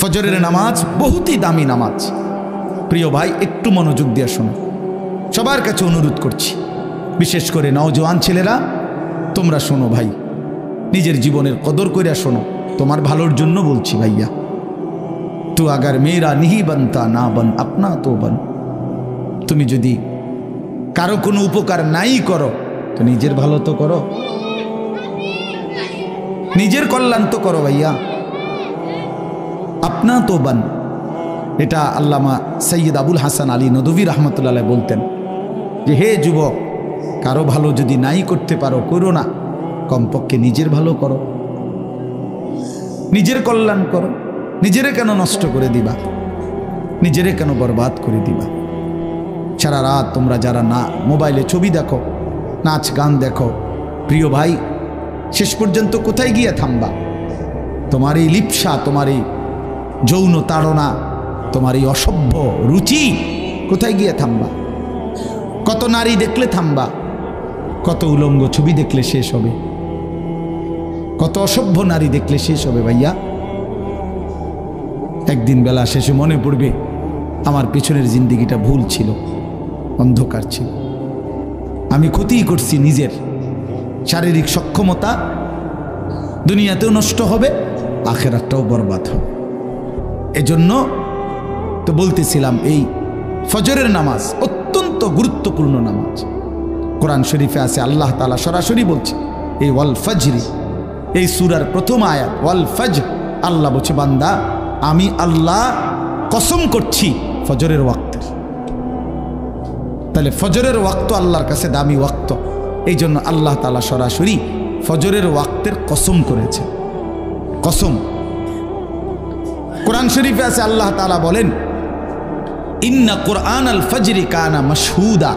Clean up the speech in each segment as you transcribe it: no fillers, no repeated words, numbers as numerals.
ফজরের নামাজ বহুতই দামি নামাজ। প্রিয় ভাই, একটু মনোযোগ দিয়ে শোনো, সবার কাছে অনুরোধ করছি, বিশেষ করে নওজোয়ান ছেলেরা তোমরা শোনো ভাই, নিজের জীবনের কদর কইরা শোনো, তোমার ভালোর জন্য বলছি ভাইয়া। তু আগার মেয়েরা নিহি বানতা না বান আপনা তো বান, তুমি যদি কারো কোনো উপকার নাই করো তো নিজের ভালো তো করো, নিজের কল্যাণ তো করো ভাইয়া। আপনা তো বান, এটা আল্লামা সৈয়দ আবুল হাসান আলী নদভী রহমতুল্লাহ বলতেন যে হে যুবক, কারো ভালো যদি নাই করতে পারো করো না, কমপক্ষে নিজের ভালো করো, নিজের কল্যাণ করো। নিজেরে কেন নষ্ট করে দিবা, নিজেরে কেন বরবাদ করে দিবা? সারা রাত তোমরা যারা না মোবাইলে ছবি দেখো, নাচ গান দেখো, প্রিয় ভাই শেষ পর্যন্ত কোথায় গিয়ে থামবা? তোমার এই লিপ্সা, তোমার এই যৌন তাড়না, তোমার এই অসভ্য রুচি কোথায় গিয়ে থামবা? কত নারী দেখলে থামবা? কত উলঙ্গ ছবি দেখলে শেষ হবে? কত অসভ্য নারী দেখলে শেষ হবে ভাইয়া? একদিন বেলা শেষে মনে পড়বে আমার পিছনের জিন্দিগিটা ভুল ছিল, অন্ধকার ছিল, আমি ক্ষতিই করছি নিজের। শারীরিক সক্ষমতা দুনিয়াতেও নষ্ট হবে, আখেরাতটাও বরবাদ হবে। এজন্য তো বলতেছিলাম এই ফজরের নামাজ অত্যন্ত গুরুত্বপূর্ণ নামাজ। কোরআন শরীফে আছে আল্লাহ তাআলা সরাসরি বলছে এই ওয়াল ফজরি, এই সূরার প্রথম আয়াত ওয়াল ফজর, আল্লাহ বলছে বান্দা আমি আল্লাহ কসম করছি ফজরের ওয়াক্তের। তাহলে ফজরের ওয়াক্ত আল্লাহর কাছে দামি ওয়াক্ত, এই জন্য আল্লাহ তাআলা সরাসরি ফজরের ওয়াক্তের কসম করেছে। কসম কোরআন শরীফে আছে আল্লাহ তাআলা বলেন ইন্না কুরআন আল ফজরি কানা মাশহুদা,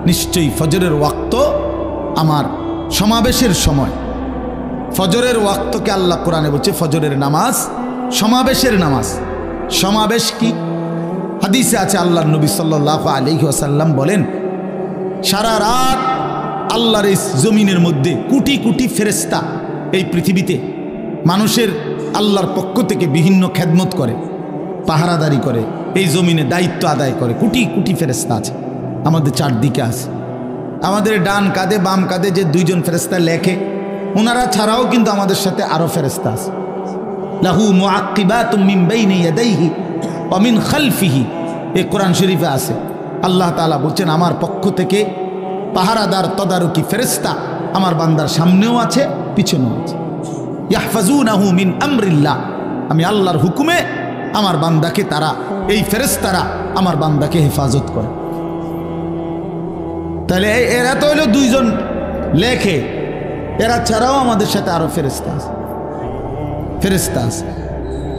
নিশ্চয়ই ফজরের ওয়াক্ত আমার সমাবেশের সময়। ফজরের ওয়াক্তকে আল্লাহ কোরআনে বলছে ফজরের নামাজ সমাবেশের নামাজ। সমাবেশ কি? হাদিসে আছে আল্লাহর নবী সাল্লাল্লাহু আলাইহি ওয়াসাল্লাম বলেন সারা রাত আল্লাহর এই জমিনের মধ্যে কোটি কোটি ফেরেশতা এই পৃথিবীতে মানুষের আল্লাহর পক্ষ থেকে বিভিন্ন খেদমত করে, পাহারাদারি করে, এই জমিনে দায়িত্ব আদায় করে। কোটি কোটি ফেরেশতা আছে আমাদের চারদিকে আছে। আমাদের ডান কাঁধে বাম কাঁধে যে দুইজন ফেরেশতা লেখে, ওনারা ছাড়াও কিন্তু আমাদের সাথে আরো ফেরেশতা আছে। লাহু মুআক্কিবাতুম মিন বাইনি ইয়াদাইহি ওয়া মিন খালফিহি, এই কোরআন শরীফে আছে। আল্লাহ তাআলা বলছেন আমার পক্ষ থেকে পাহারাদার তদারকি ফেরেশতা আমার বান্দার সামনেও আছে, পিছনেও আছে। ইয়াহফাজুনাহু মিন আমরিল্লাহ, আমি আল্লাহর হুকুমে আমার বান্দাকে তারা, এই ফেরেশতারা আমার বান্দাকে হেফাজত করে। তাহলে এরা তো হলো দুইজন লেখে, এরা ছাড়াও আমাদের সাথে আরো ফেরেশতা আছে। ফেরেশতা আছে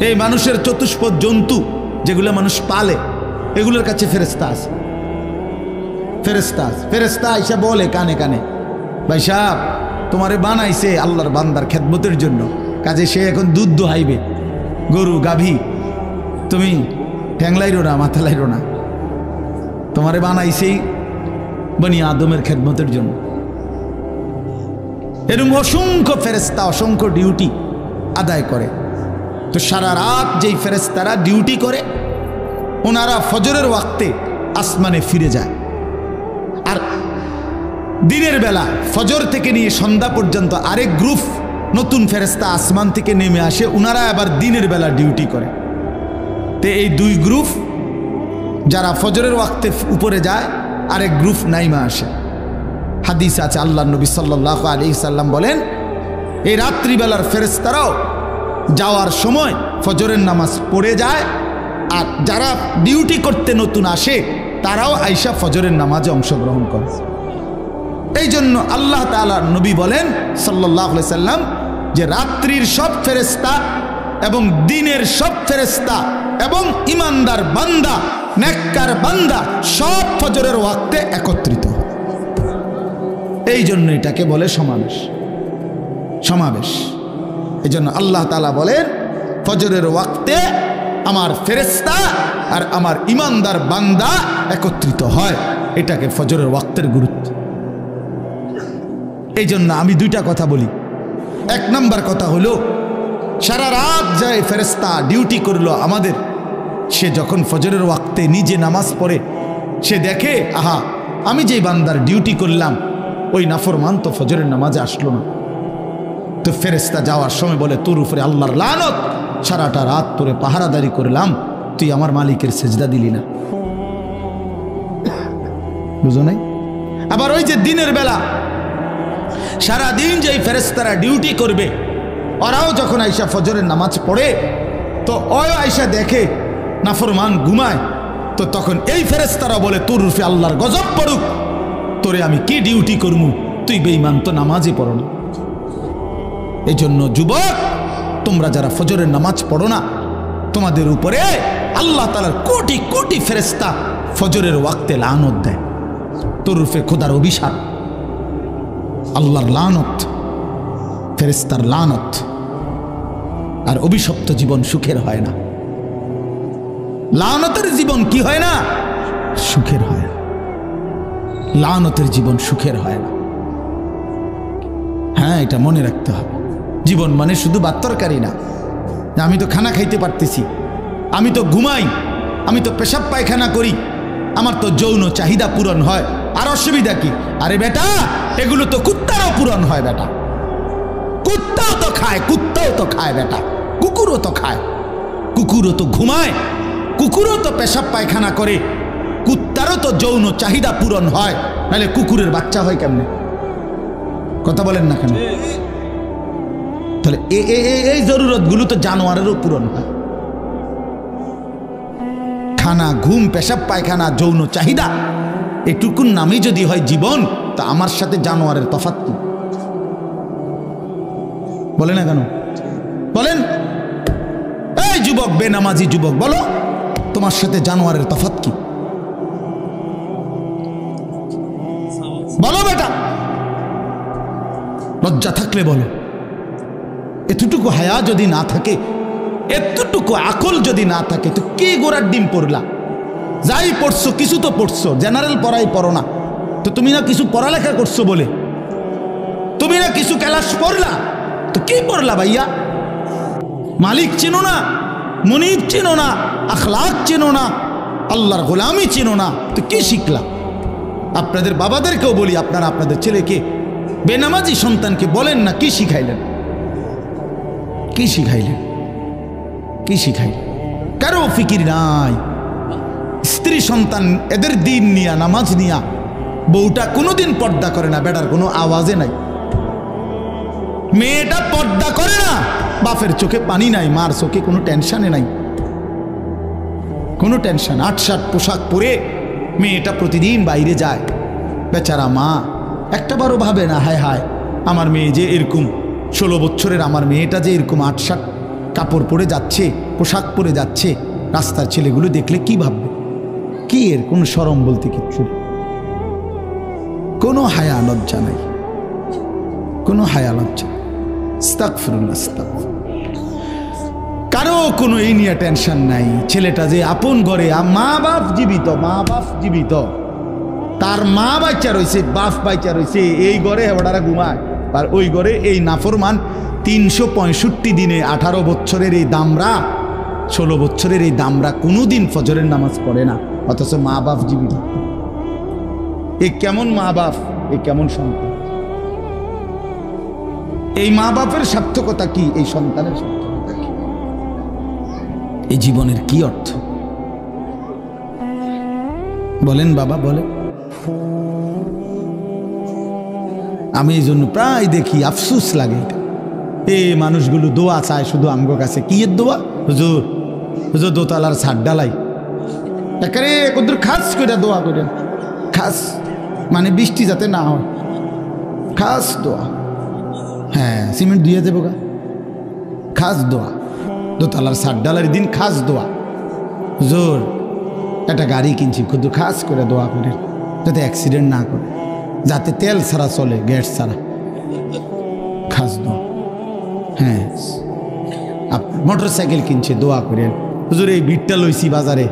এই মানুষের চতুষ্পদ জন্তু যেগুলো মানুষ পালে, এগুলোর কাছে ফেরেশতা আছে। ফেরেশতা আছে, ফেরেশতা আইসা বলে কানে কানে ভাই সাহেব তোমারে বানাইছে আল্লাহর বান্দার খেদমতের জন্য, কাজে সে এখন দুধ দোহাইবে, গরু গাভী, তুমি ঠ্যাংলাইরো না, মাথা লাইরো না, তোমারে বানাইছেই বনি আদমের খেদমতের জন্য। এরকম অসংখ্য ফেরেশতা অসংখ্য ডিউটি আদায় করে। তো সারা রাত যেই ফেরেশতারা ডিউটি করে ওনারা ফজরের ওয়াক্তে আসমানে ফিরে যায়, আর দিনের বেলা ফজর থেকে নিয়ে সন্ধ্যা পর্যন্ত আরেক গ্রুপ নতুন ফেরেশতা আসমান থেকে নেমে আসে, ওনারা আবার দিনের বেলা ডিউটি করে। তো এই দুই গ্রুপ যারা ফজরের ওয়াক্তে উপরে যায়, আরেক গ্রুপ নাইমা আসে। হাদিস আছে আল্লাহর নবী সাল্লাল্লাহু আলাইহি সাল্লাম বলেন এই রাত্রিবেলার ফেরেশতারাও যাওয়ার সময় ফজরের নামাজ পড়ে যায়, আর যারা ডিউটি করতে নতুন আসে তারাও আইসা ফজরের নামাজে অংশগ্রহণ করে। এই জন্য আল্লাহ তাআলার নবী বলেন সাল্লাল্লাহু আলাইহি সাল্লাম যে রাত্রির সব ফেরেশতা এবং দিনের সব ফেরেশতা এবং ইমানদার বান্দা, নেককার বান্দা সব ফজরের ওয়াক্তে একত্রিত। এই জন্য এটাকে বলে সমাবেশ। সমাবেশ এই জন্য আল্লাহ তাআলা বলেন ফজরের ওয়াক্তে আমার ফেরেশতা আর আমার ইমানদার বান্দা একত্রিত হয়, এটাকে ফজরের ওয়াক্তের গুরুত্ব। এই জন্য আমি দুইটা কথা বলি। এক নাম্বার কথা হলো সারা রাত যায় ফেরেশতা ডিউটি করলো আমাদের। সে যখন ফজরের ওয়াক্তে নিজে নামাজ পড়ে সে দেখে, আহা, আমি যেই বান্দার ডিউটি করলাম ওই নাফরমান তো ফজরের নামাজে আসলো না। তো ফেরেশতা যাওয়ার সময় বলে, তোর উপরে আল্লাহর লানত, সারাটা রাত তোরে পাহারাদারি করলাম, তুই আমার মালিকের সেজদা দিলি না। বুঝো নাই? আবার ওই যে দিনের বেলা সারাদিন যেই ফেরেশতারা ডিউটি করবে ওরাও যখন আইসা ফজরের নামাজ পড়ে তো ওই আইসা দেখে নাফরমান ঘুমায়, তো তখন এই ফেরেশতারা বলে, তোর রূপে আল্লাহর গজব পড়ুক, তোরে আমি কি ডিউটি করবো, তুই বেঈমান, তো নামাজই পড়ো না। এই জন্য যুবক, তোমরা যারা ফজরের নামাজ পড়ো না, তোমাদের উপরে আল্লাহ তাআলার কোটি কোটি ফেরেশতা ফজরের ওয়াক্তে লানত দেয়। তোর রূপে খোদার অভিশাপ, আল্লাহর লানত, ফেরেশতার লানত। আর অভিশপ্ত জীবন সুখের হয় না, লানতের জীবন কি হয় না? সুখের হয় না। লানতের জীবন সুখের হয় না। হ্যাঁ, এটা মনে রাখতে হবে। জীবন মানে শুধু ভাত তরকারি না। আমি তো খানা খাইতে পারতেছি, আমি তো ঘুমাই, আমি তো পেশাব পায়খানা করি, আমার তো যৌন চাহিদা পূরণ হয়, আর অসুবিধা কি? আরে বেটা, এগুলো তো কুত্তারও পূরণ হয় বেটা। কুত্তাও তো খায়, কুত্তাও তো খায় বেটা, কুকুরও তো খায়, কুকুরও তো ঘুমায়, কুকুরও তো পেশাব পায়খানা করে, কুত্তারও তো যৌন চাহিদা পূরণ হয়, নাহলে কুকুরের বাচ্চা হয় কেমনে? কথা বলেন না কেন? তাহলে এই জরুরতগুলো তো জানোয়ারেরও পূরণ হয়। খানা, ঘুম, পেশাব পায়খানা, যৌন চাহিদা, এটুকুন নামই যদি হয় জীবন, তা আমার সাথে জানোয়ারের তফাৎ কি? বলে না কেন? বলেন। এই যুবক, বেনামাজি যুবক, বলো তোমার সাথে জানোয়ারের তফাৎ কি? বলো বেটা, লজ্জা থাকলে বলো। এতটুকু হায়া যদি না থাকে, এতটুকু আকল যদি না থাকে, তো কে গোড়ার ডিম পড়লা? যাই পড়ছো, কিছু তো পড়ছো, জেনারেল পড়াই পড়ো না তো তুমি না কিছু পড়ালেখা করছো বলে, তুমি না কিছু ক্লাস পড়লা, তো কি পড়লা ভাইয়া? মালিক চেনো না, মনিব চেনো না, আখলাক চেনো না, আল্লাহর গোলামি চেনো না, তো কি শিখলা? আপনাদের বাবাদেরকেও বলি, আপনারা আপনাদের ছেলেকে, বেনামাজি সন্তানকে বলেন না, কি শিখাইলেন? কি শিখাইলেন? কি শিখাইলেন? কারো ফিকির নাই। স্ত্রী সন্তান এদের দিন নিয়া, নামাজ নিয়া, বউটা কোনোদিন পর্দা করে না, বেটার কোনো আওয়াজে নাই। মেয়েটা পর্দা করে না, বাপের চোখে পানি নাই, মার চোখে কোনো টেনশনে নাই, কোনো টেনশন। ৮-৭ পোশাক পরে মেয়েটা প্রতিদিন বাইরে যায়, বেচারা মা একটাবারও ভাবে না, হায় হায় আমার মেয়ে যে এরকম, 16 বছরের আমার মেয়েটা যে এরকম ৮-৭ কাপড় পরে যাচ্ছে, পোশাক পরে যাচ্ছে, রাস্তার ছেলেগুলো দেখলে কি ভাববে? কি এর কোনো শরম বলতে কিচ্ছু, কোনো হায়া লজ্জা নাই, কোনো হায়া লজ্জা। আস্তাগফিরুল্লাহ, আস্তাগফিরুল্লাহ। কারো কোনো এই নিয়ে টেনশন নাই। ছেলেটা যে আপন ঘরে, মা বাপ জীবিত, মা বাপ জীবিত, তার মা বাচ্চা রয়েছে, বাপ বাচ্চা রয়েছে, এই ঘরে ওরা ঘুমায়, আর ওই ঘরে এই নাফরমান 365 দিনে 18 বছরের এই দামরা, 16 বছরের এই দামরা কোনোদিন ফজরের নামাজ পড়ে না, অথচ মা বাপ জীবিত। এ কেমন মা বাপ, এ কেমন সন্তান? এই মা বাপের সার্থকতা কি? এই সন্তানের সার্থকতা কি? এই জীবনের কি অর্থ? বলেন বাবা, বলেন। আমি এই জন্য প্রায় দেখি, আফসোস লাগে এটা। এই মানুষগুলো দোয়া চায় শুধু আমগো কাছে। কি এর দোয়া? হুজুর, হুজুর দোতলার ছাদ ডালাই, একেবারে কদ্দুর খাস করে দোয়া করেন, খাস মানে বৃষ্টি যাতে না হয়, খাস দোয়া। হ্যাঁ, সিমেন্ট দিয়ে দেবো গা, খাস দোয়া। দোতলার ছাদ ডালার দিন খাস দোয়া। হুজুর একটা গাড়ি কিনছি, কদ্দুর খাস করে দোয়া করেন যাতে অ্যাক্সিডেন্ট না করে, যাতে তেল ছাড়া চলে, গ্যাস ছাড়া, খাস দোয়া। হ্যাঁ, মোটর সাইকেল কিনছে, দোয়া করেন। হুজুর এই বিটটা লইছি বাজারে,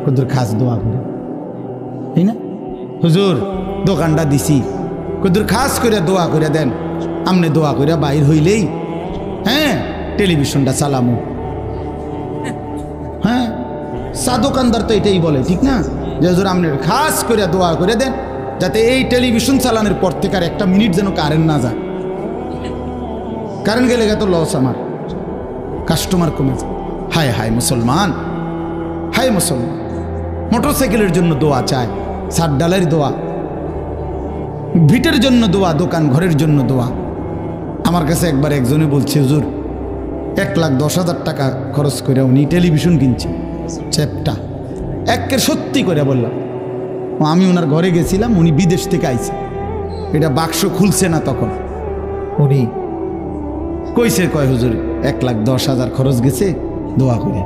কদ্দুর খাস দোয়া করেন, তাই না? হুজুর দোকানটা দিছি, কদ্দুর খাস করে দোয়া করে দেন। আমনে দোয়া করে বাইর হইলেই, হ্যাঁ টেলিভিশনটা চালামু। হ্যাঁ, চা দোকানদার তো এটাই বলে, ঠিক না, যে হুজুর আপনি খাস করে দোয়া করে দেন যাতে এই টেলিভিশন চালানোর পর থেকে আর একটা মিনিট যেন কারেন্ট না যায়। কারেন্ট গেলে তো লস, আমার কাস্টমার কমে যায়। হায় হায় মুসলমান, হায় মুসলমান, মোটরসাইকেলের জন্য দোয়া চায়, সাত ডালের দোয়া, ভিটের জন্য দোয়া, দোকান ঘরের জন্য দোয়া। আমার কাছে একবার একজনে বলছে, হুজুর 1,10,000 টাকা খরচ করে উনি টেলিভিশন কিনছে, চ্যাপটা একের সত্যি করে বললাম। আমি ওনার ঘরে গেছিলাম, উনি বিদেশ থেকে আইছে, এটা বাক্স খুলছে না তখন, উনি কইছে, কয় হুজুর 1,10,000 খরচ গেছে, দোয়া করে।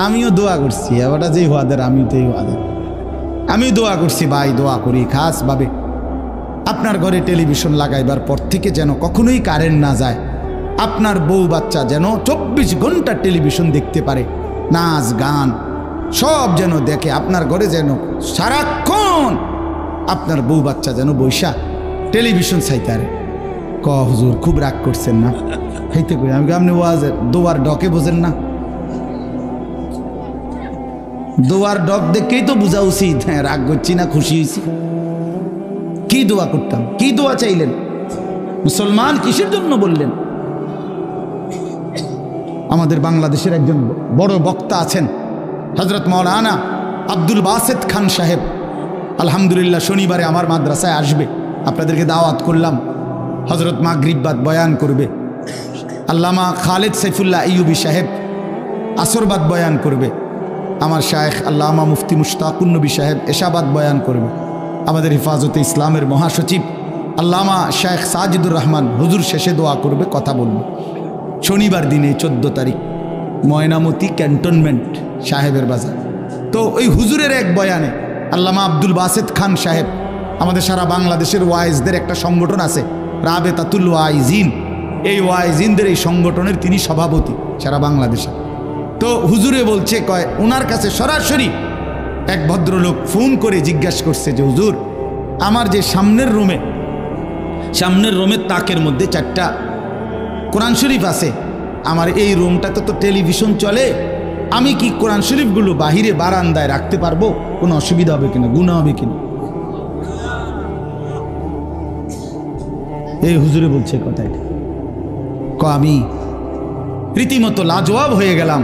আমিও দোয়া করছি, এবারটা যেই ওয়াদের আমি তো এই ওয়াদের আমি দোয়া করছি, ভাই দোয়া করি খাস ভাবে আপনার ঘরে টেলিভিশন লাগাইবার পর থেকে যেন কখনোই কারেন্ট না যায়, আপনার বউ বাচ্চা যেন 24 ঘন্টা টেলিভিশন দেখতে পারে, নাচ গান সব যেন দেখে, আপনার ঘরে যেন সারাক্ষণ আপনার বউ বাচ্চা যেন বৈশা টেলিভিশন চাইতে আরে। ক হুজুর খুব রাগ করছেন না? খাইতে কই আমি, আপনি ওয়াজ দোয়ার ডকে বোঝেন না? দোয়ার ডক দেখেই তো বোঝা উচিত হ্যাঁ রাগ করছি না খুশি হয়েছি। কি দোয়া করতাম, কি দোয়া চাইলেন মুসলমান, কিসের জন্য বললেন? আমাদের বাংলাদেশের একজন বড় বক্তা আছেন হযরত মাওলানা আব্দুল বাসেত খান সাহেব, আলহামদুলিল্লাহ শনিবারে আমার মাদ্রাসায় আসবে, আপনাদেরকে দাওয়াত করলাম। হযরত মাগরিব বাদ বয়ান করবে, আল্লামা খালেদ সাইফুল্লাহ আইয়ুবী সাহেব আসরবাদ বয়ান করবে, আমার শায়েখ আল্লামা মুফতি মুশতাকুন নবী সাহেব এশাবাদ বয়ান করবে, আমাদের হেফাজতে ইসলামের মহাসচিব আল্লামা শায়েখ সাজিদুর রহমান হুজুর শেষে দোয়া করবে, কথা বলবে। শনিবার দিনে 14 তারিখ ময়নামতি ক্যান্টনমেন্ট সাহেবের বাজার। তো ওই হুজুরের এক বয়ানে আল্লামা আব্দুল বাসেত খান সাহেব, আমাদের সারা বাংলাদেশের ওয়াইজদের একটা সংগঠন আছে রাবেতাতুল ওয়াইজিন, এই ওয়াইজিনদের এই সংগঠনের তিনি সভাপতি সারা বাংলাদেশে। তো হুজুরে বলছে, কয় ওনার কাছে সরাসরি এক ভদ্রলোক ফোন করে জিজ্ঞাসা করছে যে হুজুর আমার যে সামনের রুমের তাকের মধ্যে 4টা কোরআন শরীফ আছে, আমার এই রুমটাতে তো টেলিভিশন চলে, আমি কি কোরআন শরীফগুলো বাহিরে বারান্দায় রাখতে পারবো, কোনো অসুবিধা হবে কিনা, গুনাহ হবে কিনা? এই হুজুরে বলছে কথাটা। আমি রীতিমতো লাজবাব হয়ে গেলাম,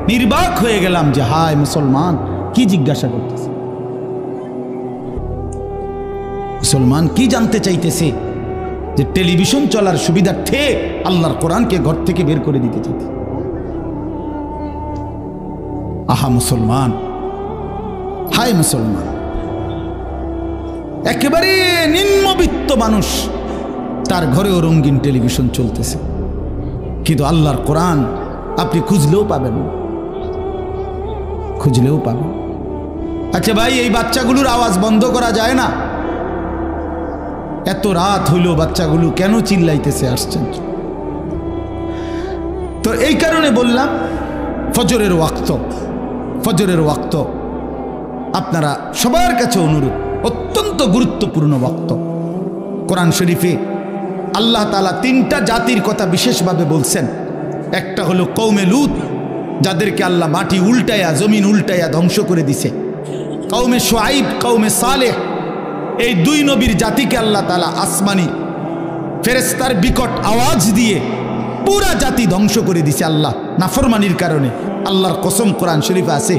নির্বাক হয়ে গেলাম যে হায় মুসলমান কি জিজ্ঞাসা করতেছে, মুসলমান কি জানতে চাইতেছে, যে টেলিভিশন চলার সুবিধার্থে আল্লাহর কোরআনকে ঘর থেকে বের করে দিতে চাইতে। আহা মুসলমান, হায় মুসলমান, একেবারে নিম্নবিত্ত মানুষ, তার ঘরেও রঙিন টেলিভিশন চলতেছে, কিন্তু আল্লাহর কোরআন আপনি খুঁজলেও পাবেন না, খুঁজলেও পাবেন। আচ্ছা ভাই, এই বাচ্চাগুলোর আওয়াজ বন্ধ করা যায় না? এত রাত হইল বাচ্চাগুলো কেন চিল্লাইতেছে আসছেন? তো এই কারণে বললাম ফজরের ওয়াক্ত আপনারা সবার কাছে অনুরোধ, অত্যন্ত গুরুত্বপূর্ণ ওয়াক্ত। কোরআন শরীফে আল্লাহ তাআলা 3টা জাতির কথা বিশেষভাবে বলছেন। একটা হলো কওমে লূত, যাদেরকে আল্লাহ মাটি উল্টায়া জমিন উল্টায়া ধ্বংস করে দিছে। কওমে শুআইব, কওমে সালেহ, এই 2 নবীর জাতিকে আল্লাহ তাআলা আসমানি ফেরেশতার বিকট আওয়াজ দিয়ে পুরা জাতি ধ্বংস করে দিছে আল্লাহ নাফরমানির কারণে। আল্লাহর কসম কোরআন শরীফে আছে,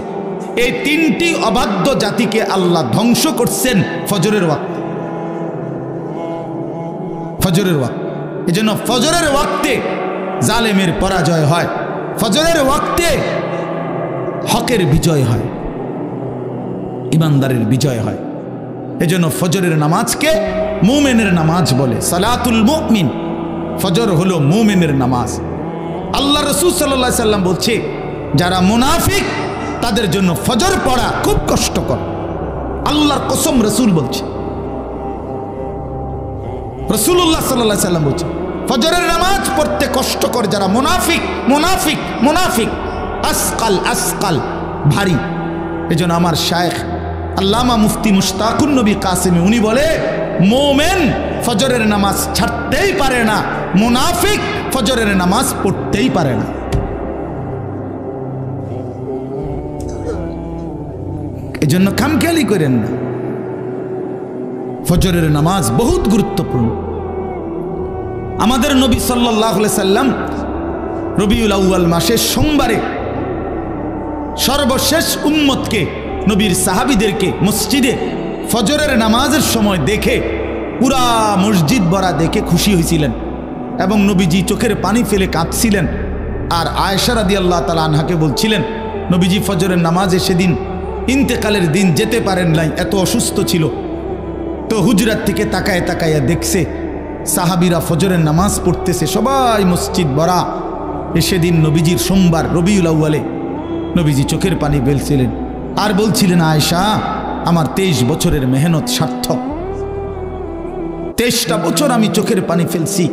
এই 3টি অবাধ্য জাতিকে আল্লাহ ধ্বংস করছেন ফজরের ওয়াক্তে। এজন্য ফজরের ওয়াক্তে জালেমের পরাজয় হয়, ফজরের ওয়াক্তে হকের বিজয় হয়, ইমানদারের বিজয় হয়। এজন্য ফজরের নামাজকে মুমিনের নামাজ বলে, সালাতুল মুমিন। ফজর হলো মুমিনের নামাজ। আল্লাহ রাসূল সাল্লাল্লাহু আলাইহি সাল্লাম বলছে, যারা মুনাফিক তাদের জন্য ফজর পড়া খুব কষ্টকর। আল্লাহর কসম রাসূল বলছে, রাসূলুল্লাহ সাল্লাল্লাহু আলাইহি সাল্লাম বলছে ফজরের নামাজ পড়তে কষ্টকর যারা মুনাফিক, আসকাল ভারী। এজন্য আমার শায়েখ আল্লামা মুফতি মুশতাকুন নবী কাসেমি উনি বলে, মোমেন ফজরের নামাজ ছাড়তেই পারে না, মুনাফিক ফজরের নামাজ পড়তেই পারে না। এজন্য খামখেয়ালি করেন না, ফজরের নামাজ বহুত গুরুত্বপূর্ণ। আমাদের নবী সাল্লাল্লাহু আলাইহি সাল্লাম রবিউল আউয়াল মাসের সোমবারে সর্বশেষ উম্মতকে, নবীর সাহাবীদেরকে মসজিদে ফজরের নামাজের সময় দেখে পুরা মসজিদ ভরা দেখে খুশি হয়েছিলেন এবং নবীজি চোখের পানি ফেলে কাঁদছিলেন। আর আয়েশা রাদিয়াল্লাহু তাআলা আনহাকে বলছিলেন, নবীজি ফজরের নামাজে সেদিন ইন্তেকালের দিন যেতে পারেন নাই, এত অসুস্থ ছিল। তো হুজরাত থেকে তাকায় তাকায়া দেখছে সাহাবীরা ফজরের নামাজ পড়তেছে, সবাই মসজিদ ভরা। সেদিন নবীজির সোমবার রবিউল আউয়ালে নবীজি চোখের পানি ফেলছিলেন আর বলছিলেন, আয়েশা আমার 23 বছরের মেহনত সার্থক। 23টা বছর আমি চোখের পানি ফেলছি,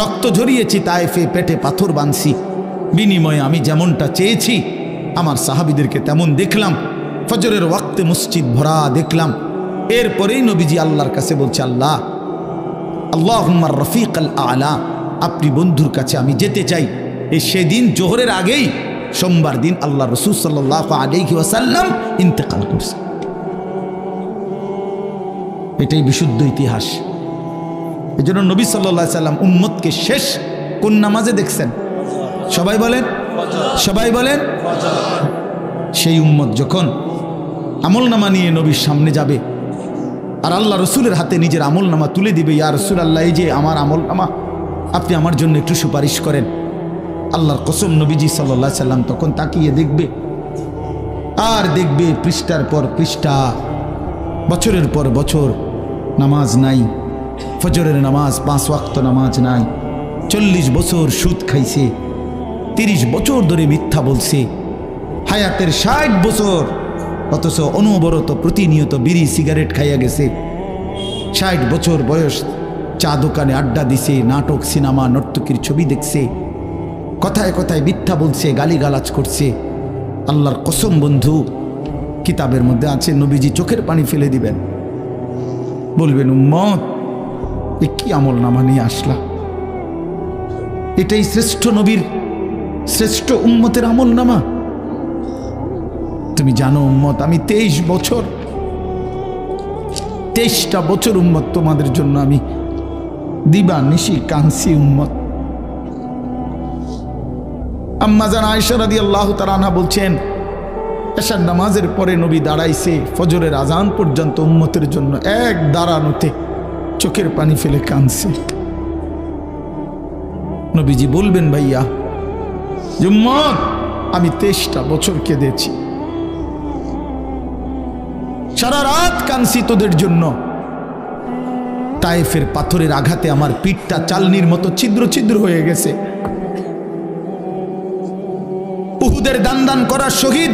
রক্ত ঝরিয়েছি, তায়েফে পেটে পাথর বাঁধছি, বিনিময়ে আমি যেমনটা চেয়েছি আমার সাহাবীদেরকে তেমন দেখলাম, ফজরের ওয়াক্তে মসজিদ ভরা দেখলাম। এরপরেই নবীজি আল্লাহর কাছে বলছে, আল্লাহ আল্লাহুম্মা রফিকাল আলা, আপনি বন্ধুর কাছে আমি যেতে চাই। এই সেদিন জোহরের আগেই সোমবার দিন আল্লাহ রাসূল সাল্লাল্লাহু আলাইহি ওয়াসাল্লাম ইন্তেকাল করছে। এটাই বিশুদ্ধ ইতিহাস। এজন্য নবী সাল্লাল্লাহু আলাইহি সাল্লাম উম্মতকে শেষ কোন নামাজে দেখছেন? সবাই বলেন, সবাই বলেন। সেই উম্মত যখন আমলনামা নিয়ে নবীর সামনে যাবে আর আল্লাহ রসুলের হাতে নিজের আমলনামা তুলে দিবে, ইয়া রাসূলুল্লাহ এই যে আমার আমলনামা, আপনি আমার জন্য একটু সুপারিশ করেন। আল্লাহর কসম নবীজি সাল্লাল্লাহু আলাইহি সাল্লাম তখন তাকিয়ে দেখবে আর দেখবে পৃষ্ঠার পর পৃষ্ঠা, বছরের পর বছর নামাজ নাই, ফজরের নামাজ 5 ওয়াক্ত নামাজ নাই, 40 বছর সুদ খাইছে, 30 বছর ধরে মিথ্যা বলছে, হায়াতের 60 বছর, অথচ অনবরত প্রতিনিয়ত বিড়ি সিগারেট খাইয়া গেছে। 60 বছর বয়স চা দোকানে আড্ডা দিছে, নাটক সিনেমা নর্তকীর ছবি দেখছে, কথায় কথায় মিথ্যা বলছে, গালিগালাজ করছে। আল্লাহর কসম বন্ধু, কিতাবের মধ্যে আছে নবীজি চোখের পানি ফেলে দিবেন, বলবেন উম্মত এ কি আমল নামা নিয়ে আসলা? এটাই শ্রেষ্ঠ নবীর শ্রেষ্ঠ উম্মতের আমল নামা? তুমি জানো উম্মত, আমি 23টা বছর উম্মত তোমাদের জন্য আমি দিবা নিশি কাঁদছি উম্মত। আম্মা জান আয়েশা রাদিয়াল্লাহু তাআলা আনহা বলছেন, এশার নামাজের পরে নবী দাঁড়াইছে ফজরের আজান পর্যন্ত উম্মতের জন্য এক দাঁড়ানোতে চোখের পানি ফেলে কাঁদছে। নবীজি বলবেন, ভাইয়া উম্মত আমি 23টা বছর কেঁদেছি, সারা রাত কাঁদছি তোদের জন্য। তায়েফের পাথরের আঘাতে আমার পিঠটা চালনির মতো ছিদ্র ছিদ্র হয়ে গেছে। উহুদের দান দান করা শহীদ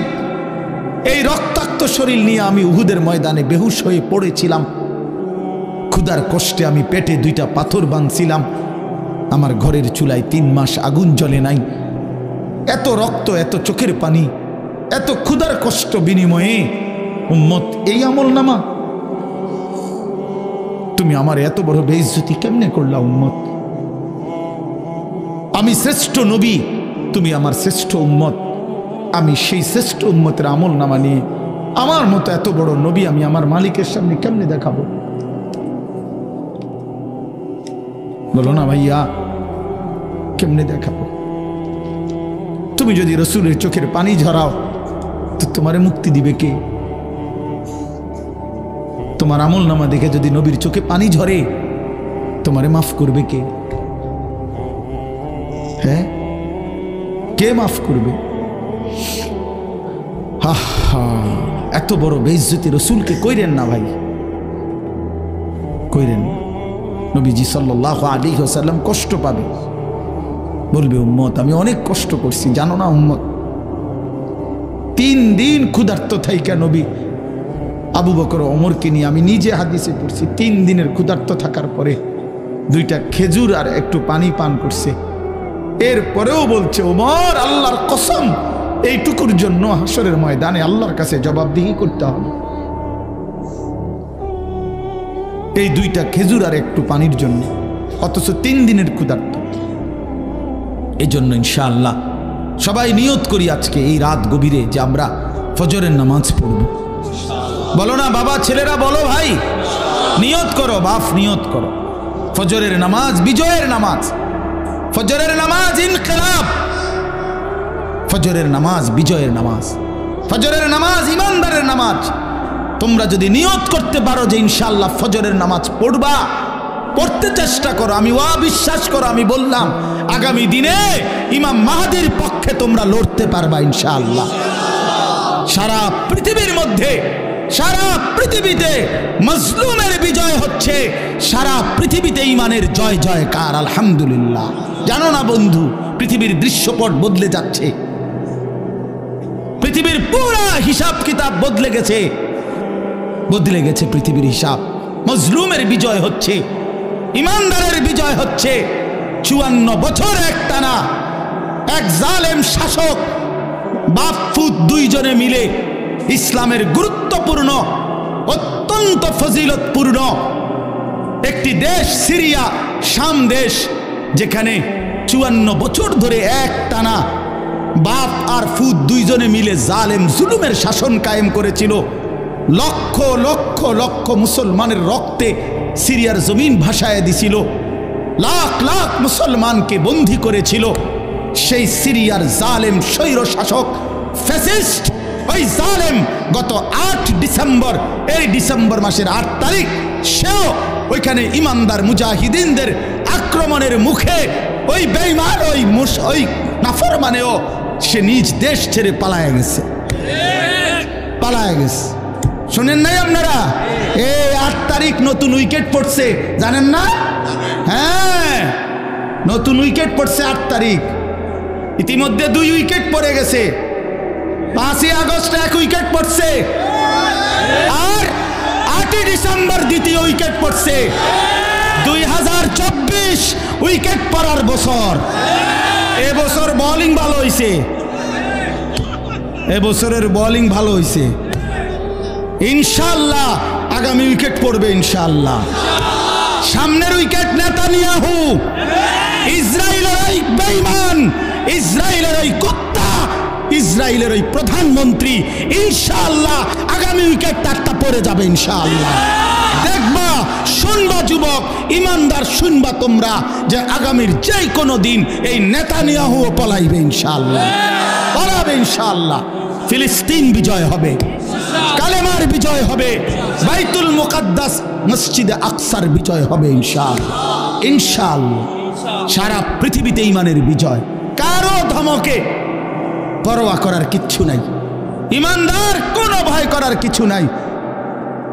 এই রক্তাক্ত শরীর নিয়ে আমি উহুদের ময়দানে বেহুশ হয়ে পড়েছিলাম। ক্ষুধার কষ্টে আমি পেটে 2টা পাথর বাঁধছিলাম। আমার ঘরের চুলায় 3 মাস আগুন জ্বলে নাই। এত রক্ত, এত চোখের পানি, এত ক্ষুধার কষ্ট বিনিময়ে উম্মত এই আমল নামা? তুমি আমার এত বড় বেইজ্জতি কেমনে করলা উম্মত? আমি শ্রেষ্ঠ নবী, তুমি আমার শ্রেষ্ঠ উম্মত। আমি সেই শ্রেষ্ঠ উম্মতের আমল নামা নিয়ে আমার মতো এত বড় নবী আমি আমার মালিকের সামনে কেমনে দেখাবো? বলো না ভাইয়া, কেমনে দেখাবো? তুমি যদি রসুলের চোখের পানি ঝরাও তো তোমারে মুক্তি দিবে কে? তোমার আমল নামা দেখে যদি নবীর চোখে পানি ঝরে তোমারে মাফ করবে কে? হ্যাঁ, কে মাফ করবে? এত বড় বেইজ্জতি রসুলকে কইরেন না ভাই, কইরেন না। নবীজি সাল্লাল্লাহু আলাইহি ওয়াসাল্লাম কষ্ট পাবে, বলবে উম্মত আমি অনেক কষ্ট করছি, জানো না উম্মত? 3 দিন ক্ষুধার্ত থাইকা নবী আবু বকর ওমরকে নিয়ে, আমি নিজে হাদিসে পড়ছি, 3 দিনের ক্ষুধার্ত থাকার পরে 2টা খেজুর আর একটু পানি পান করছে। এরপরেও বলছে, ওমর আল্লাহর কসম এইটুকুর জন্য হাসরের ময়দানে আল্লাহর কাছে জবাবদিহি করতে হবে, এই 2টা খেজুর আর একটু পানির জন্য, অথচ 3 দিনের ক্ষুধার্ত। এই জন্য ইনশাআল্লাহ সবাই নিয়ত করি আজকে এই রাত গভীরে যে আমরা ফজরের নামাজ পড়ব। বলো না বাবা, ছেলেরা বলো ভাই, নিয়ত করো বাপ, নিয়ত করো। ফজরের নামাজ বিজয়ের নামাজ, ফজরের নামাজ ইনকিলাব, ফজরের নামাজ বিজয়ের নামাজ, ফজরের নামাজ ইমানদারের নামাজ। তোমরা যদি নিয়ত করতে পারো যে ইনশাআল্লাহ ফজরের নামাজ পড়বা, পড়তে চেষ্টা করো, আমি বিশ্বাস করো, আমি বললাম আগামী দিনে ইমাম মাহদির পক্ষে তোমরা লড়তে পারবা ইনশাআল্লাহ। সারা পৃথিবীর মধ্যে, সারা পৃথিবীতে মজলুমের বিজয় হচ্ছে, সারা পৃথিবীতে ইমানের জয় জয়কার আলহামদুলিল্লাহ। জানো না বন্ধু, পৃথিবীর দৃশ্যপট বদলে যাচ্ছে, পৃথিবীর পুরো হিসাব কিতাব বদলে গেছে, বদলে গেছে পৃথিবীর হিসাব। মজলুমের বিজয় হচ্ছে, ইমানদারের বিজয় হচ্ছে। 54 বছর একটানা এক জালেম শাসক বাপ ফুত দুইজনে মিলে ইসলামের গুরুত্বপূর্ণ, অত্যন্ত ফজিলতপূর্ণ একটি দেশ সিরিয়া, শাম দেশ, যেখানে 54 বছর ধরে একটানা বাপ আর ফুত দুইজনে মিলে জালেম জুলুমের শাসন কায়েম করেছিল। লক্ষ লক্ষ লক্ষ মুসলমানের রক্তে সিরিয়ার জমিন ভাসায় দিছিল, লাখ লাখ মুসলমানকে বন্দী করেছিল। সেই সিরিয়ার জালেম স্বৈর শাসক ফ্যাসিস্ট ওই জালেম গত 8 ডিসেম্বর, এই ডিসেম্বর মাসের 8 তারিখ, সেও ওইখানে ইমানদার মুজাহিদিনদের আক্রমণের মুখে ওই বেঈমান ওই নাফরমানেও সে নিজ দেশ ছেড়ে পালায় গেছে, পালায় গেছে। শুনেন নাই আপনারা? এই 8 তারিখ নতুন উইকেট পড়ছে, জানেন না? হ্যাঁ, নতুন উইকেট পড়ছে 8 তারিখ। ইতিমধ্যে 2 উইকেট পড়ে গেছে। 5ই আগস্ট 1 উইকেট পড়ছে, আর 8ই ডিসেম্বর 2য় উইকেট পড়ছে। 2024 উইকেট পড়ার বছর। এবছর বোলিং ভালো হয়েছে, এবছরের বোলিং ভালো হয়েছে। ইনশাআল্লাহ আগামী উইকেট পড়বে ইনশাআল্লাহ। সামনের উইকেট নেতানিয়াহু, ইসরায়েলের ওই বেঈমান, ইসরায়েলের ওই কুত্তা, ইসরায়েলের ওই প্রধানমন্ত্রী, ইনশাআল্লাহ আগামী উইকেট 4টা পড়ে যাবে ইনশাআল্লাহ। দেখবা, শুনবা যুবক ইমানদার, শুনবা তোমরা যে আগামীর যে কোনো দিন এই নেতানিয়াহুও পলাইবে ইনশাআল্লাহ, পলাবে ইনশাআল্লাহ। ফিলিস্তিন বিজয় হবে, কালেমার বিজয় হবে, বাইতুল মুকাদ্দাস মসজিদে আকসার বিজয় হবে ইনশাআল্লাহ, ইনশাআল্লাহ। সারা পৃথিবীতে ইমানের বিজয়, কারো ধমকে পরোয়া করার কিচ্ছু নাই, ইমানদার কোনো ভয় করার কিছু নাই।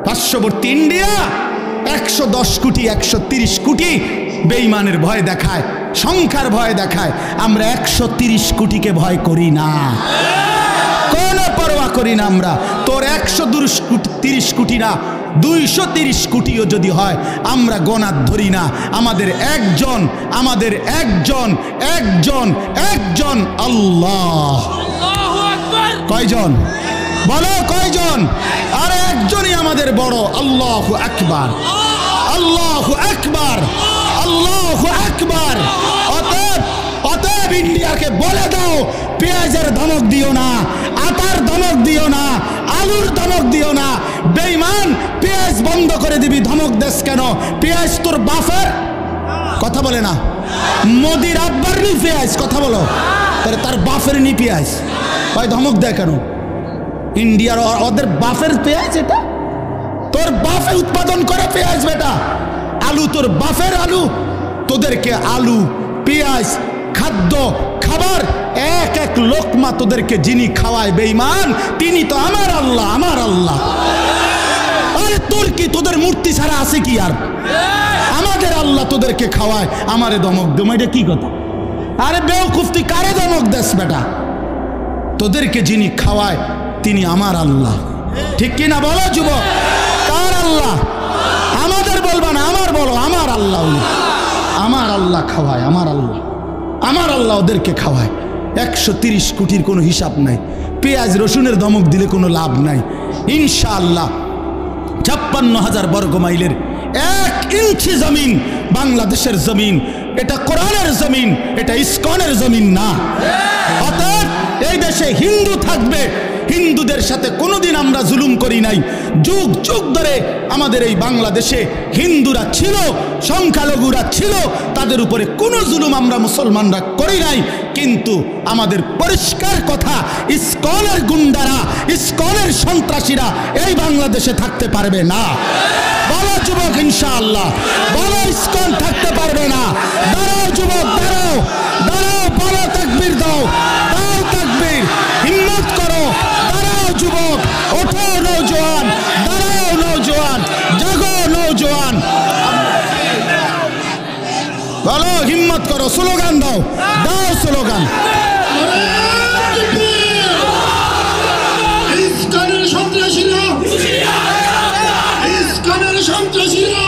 পার্শ্ববর্তী ইন্ডিয়া 110 কোটি 130 কোটি বেঈমানের ভয় দেখায়, সংখ্যার ভয় দেখায়। আমরা 130 কোটিকে ভয় করি না, কোনো পরোয়া করি না আমরা। তোর 130 কোটি না, 230 কোটিও যদি হয় আমরা গণাত ধরি না। আমাদের একজন, আমাদের একজন, একজন, একজন আল্লাহ। কয়জন বলো, কয়জন? আর একজনই আমাদের বড়, আল্লাহু আকবার, আল্লাহু আকবার, আল্লাহু আকবার। অতএব ইন্ডিয়াকে বলে দাও, পেঁয়াজের ধমক দিও না, আটার ধমক দিও না, আলুর ধমক দিও না। বেঈমান, পেঁয়াজ বন্ধ করে দিবি, ধমক দেশ কেন? পেঁয়াজ তোর বাফের, কথা বলে না। মোদির আব্বার নি পেঁয়াজ, কথা বলো, তার বাফের নি পেঁয়াজ, ভাই ধমক দেয় কেন? ইন্ডিয়ার ওদের বাফের পেঁয়াজ, এটা তোর বাফে উৎপাদন করে পেঁয়াজ বেটা। আলু তোর বাফের আলু, তোদেরকে আলু, পেঁয়াজ, খাদ্য, খাবার এক এক লোকমা তোদেরকে যিনি খাওয়ায় বেঈমান, তিনি তো আমার আল্লাহ, আমার আল্লাহ। আরে তোর কি, তোদের মূর্তি ছাড়া আছে কি আর? আমাদের আল্লাহ তোদেরকে খাওয়ায়, আমারে ধমক দেবো, এটা কি কথা? আরে বেওকুফ, তুই কারে ধমক দেস বেটা? তোদেরকে যিনি খাওয়ায় তিনি আমার আল্লাহ, ঠিক কি না বলো যুবক? কার আল্লাহ? আমাদের বলবা না, আমার বলো, আমার আল্লাহ, আমার আল্লাহ খাওয়ায়, আমার আল্লাহ, আমার আল্লাহ ওদেরকে খাওয়ায়। 130 কোটির কোনো হিসাব নাই। পেঁয়াজ রসুনের ধমক দিলে কোনো লাভ নাই। ইনশাআল্লাহ 56,000 বর্গ মাইলের 1 ইঞ্চি জমিন, বাংলাদেশের জমিন এটা কোরআনের জমিন, এটা ইসকনের জমিন না। অতএব এই দেশে হিন্দু থাকবে, হিন্দুদের সাথে কোনোদিন আমরা জুলুম করি নাই। যুগ যুগ ধরে আমাদের এই বাংলাদেশে হিন্দুরা ছিল, সংখ্যালঘুরা ছিল, তাদের উপরে কোনো জুলুম আমরা মুসলমানরা করি নাই। কিন্তু আমাদের পরিষ্কার কথা, ইসকনের গুন্ডারা, ইসকনের সন্ত্রাসীরা এই বাংলাদেশে থাকতে পারবে না। বলো যুবক ইনশাআল্লাহ, বলো ইসকন থাকতে পারবে না। দাঁড়াও যুবক, দাঁড়াও, দাঁড়াও, বলো তাকবীর দাও, দাও তাকবীর, হিম্মত করো, দাঁড়াও যুবক, ওঠো নওজোয়ান, দাঁড়াও নওজোয়ান, জাগো নওজোয়ান, বলো হিম্মত করো, স্লোগান দাও, দাও স্লোগান। ইসকনের সন্ত্রাসীরা, ইসকনের সন্ত্রাসীরা,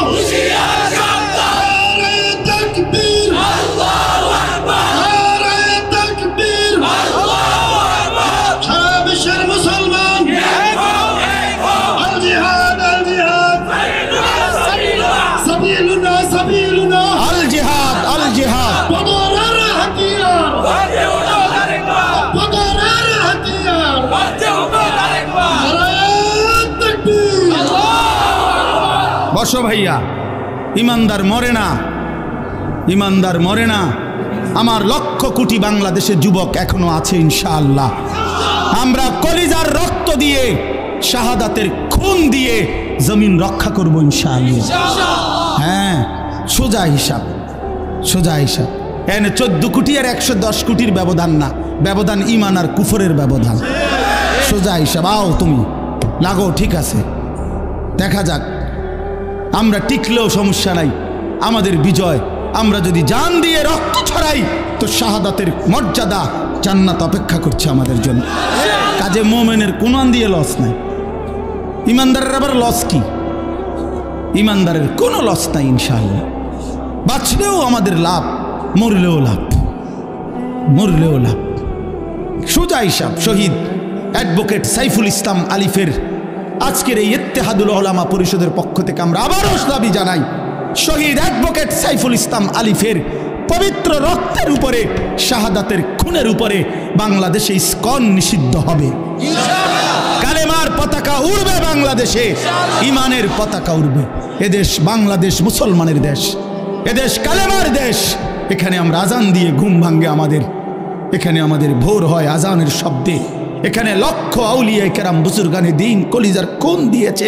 নারে তাকবীর, আল্লাহু আকবার, নারে তাকবীর, আল্লাহু আকবার। সারা বিশ্বের মুসলমান, আল জিহাদ, আল জিহাদ, সাবিলুনা, সাবিলুনা, আল জিহাদ, আল জিহাদ, বদরের হাতিয়ার, বদরের হাতিয়ার, নারে তাকবীর। বসো ভাইয়া, ইমানদার মরে না, ইমানদার মরে না। আমার লক্ষ কোটি বাংলাদেশের যুবক এখনো আছে ইনশাআল্লাহ। আমরা কলিজার রক্ত দিয়ে, শাহাদাতের খুন দিয়ে জমিন রক্ষা করব ইনশাআল্লাহ। হ্যাঁ, সোজা হিসাব, সোজা হিসাব। এনে 14 কোটি আর 110 কোটির ব্যবধান না, ব্যবধান ইমান আর কুফরের ব্যবধান। সোজা হিসাব। আও তুমি লাগো, ঠিক আছে, দেখা যাক। আমরা টিকলেও সমস্যা নাই, আমাদের বিজয়। আমরা যদি জান দিয়ে রক্ত ছড়াই তো শাহাদাতের মর্যাদা, জান্নাত অপেক্ষা করছে আমাদের জন্য। কাজে মোমেনের কোন দিয়ে লস নাই। ইমানদারের আবার লস কি? ইমানদারের কোনো লস নাই ইনশাআল্লাহ। বাঁচলেও আমাদের লাভ, মরলেও লাভ, মরলেও লাভ। সোজা হিসাব। শহীদ অ্যাডভোকেট সাইফুল ইসলাম আলিফের আজকের এই ইত্তেহাদুল উলামা পরিষদের পক্ষ থেকে আমরা আবারও দাবি জানাই, শহীদ অ্যাডভোকেট সাইফুল ইসলাম আলিফের পবিত্র রক্তের উপরে, শাহাদাতের খুনের উপরে বাংলাদেশে ইসকন নিষিদ্ধ হবে। কালেমার পতাকা উড়বে বাংলাদেশে, ইমানের পতাকা উড়বে। এদেশ বাংলাদেশ মুসলমানের দেশ, এদেশ কালেমার দেশ। এখানে আমরা আজান দিয়ে ঘুম ভাঙ্গে আমাদের, এখানে আমাদের ভোর হয় আজানের শব্দে। এখানে লক্ষ আউলিয়া কেরাম বুজুর্গানে দিন কলিজার কোন দিয়েছে,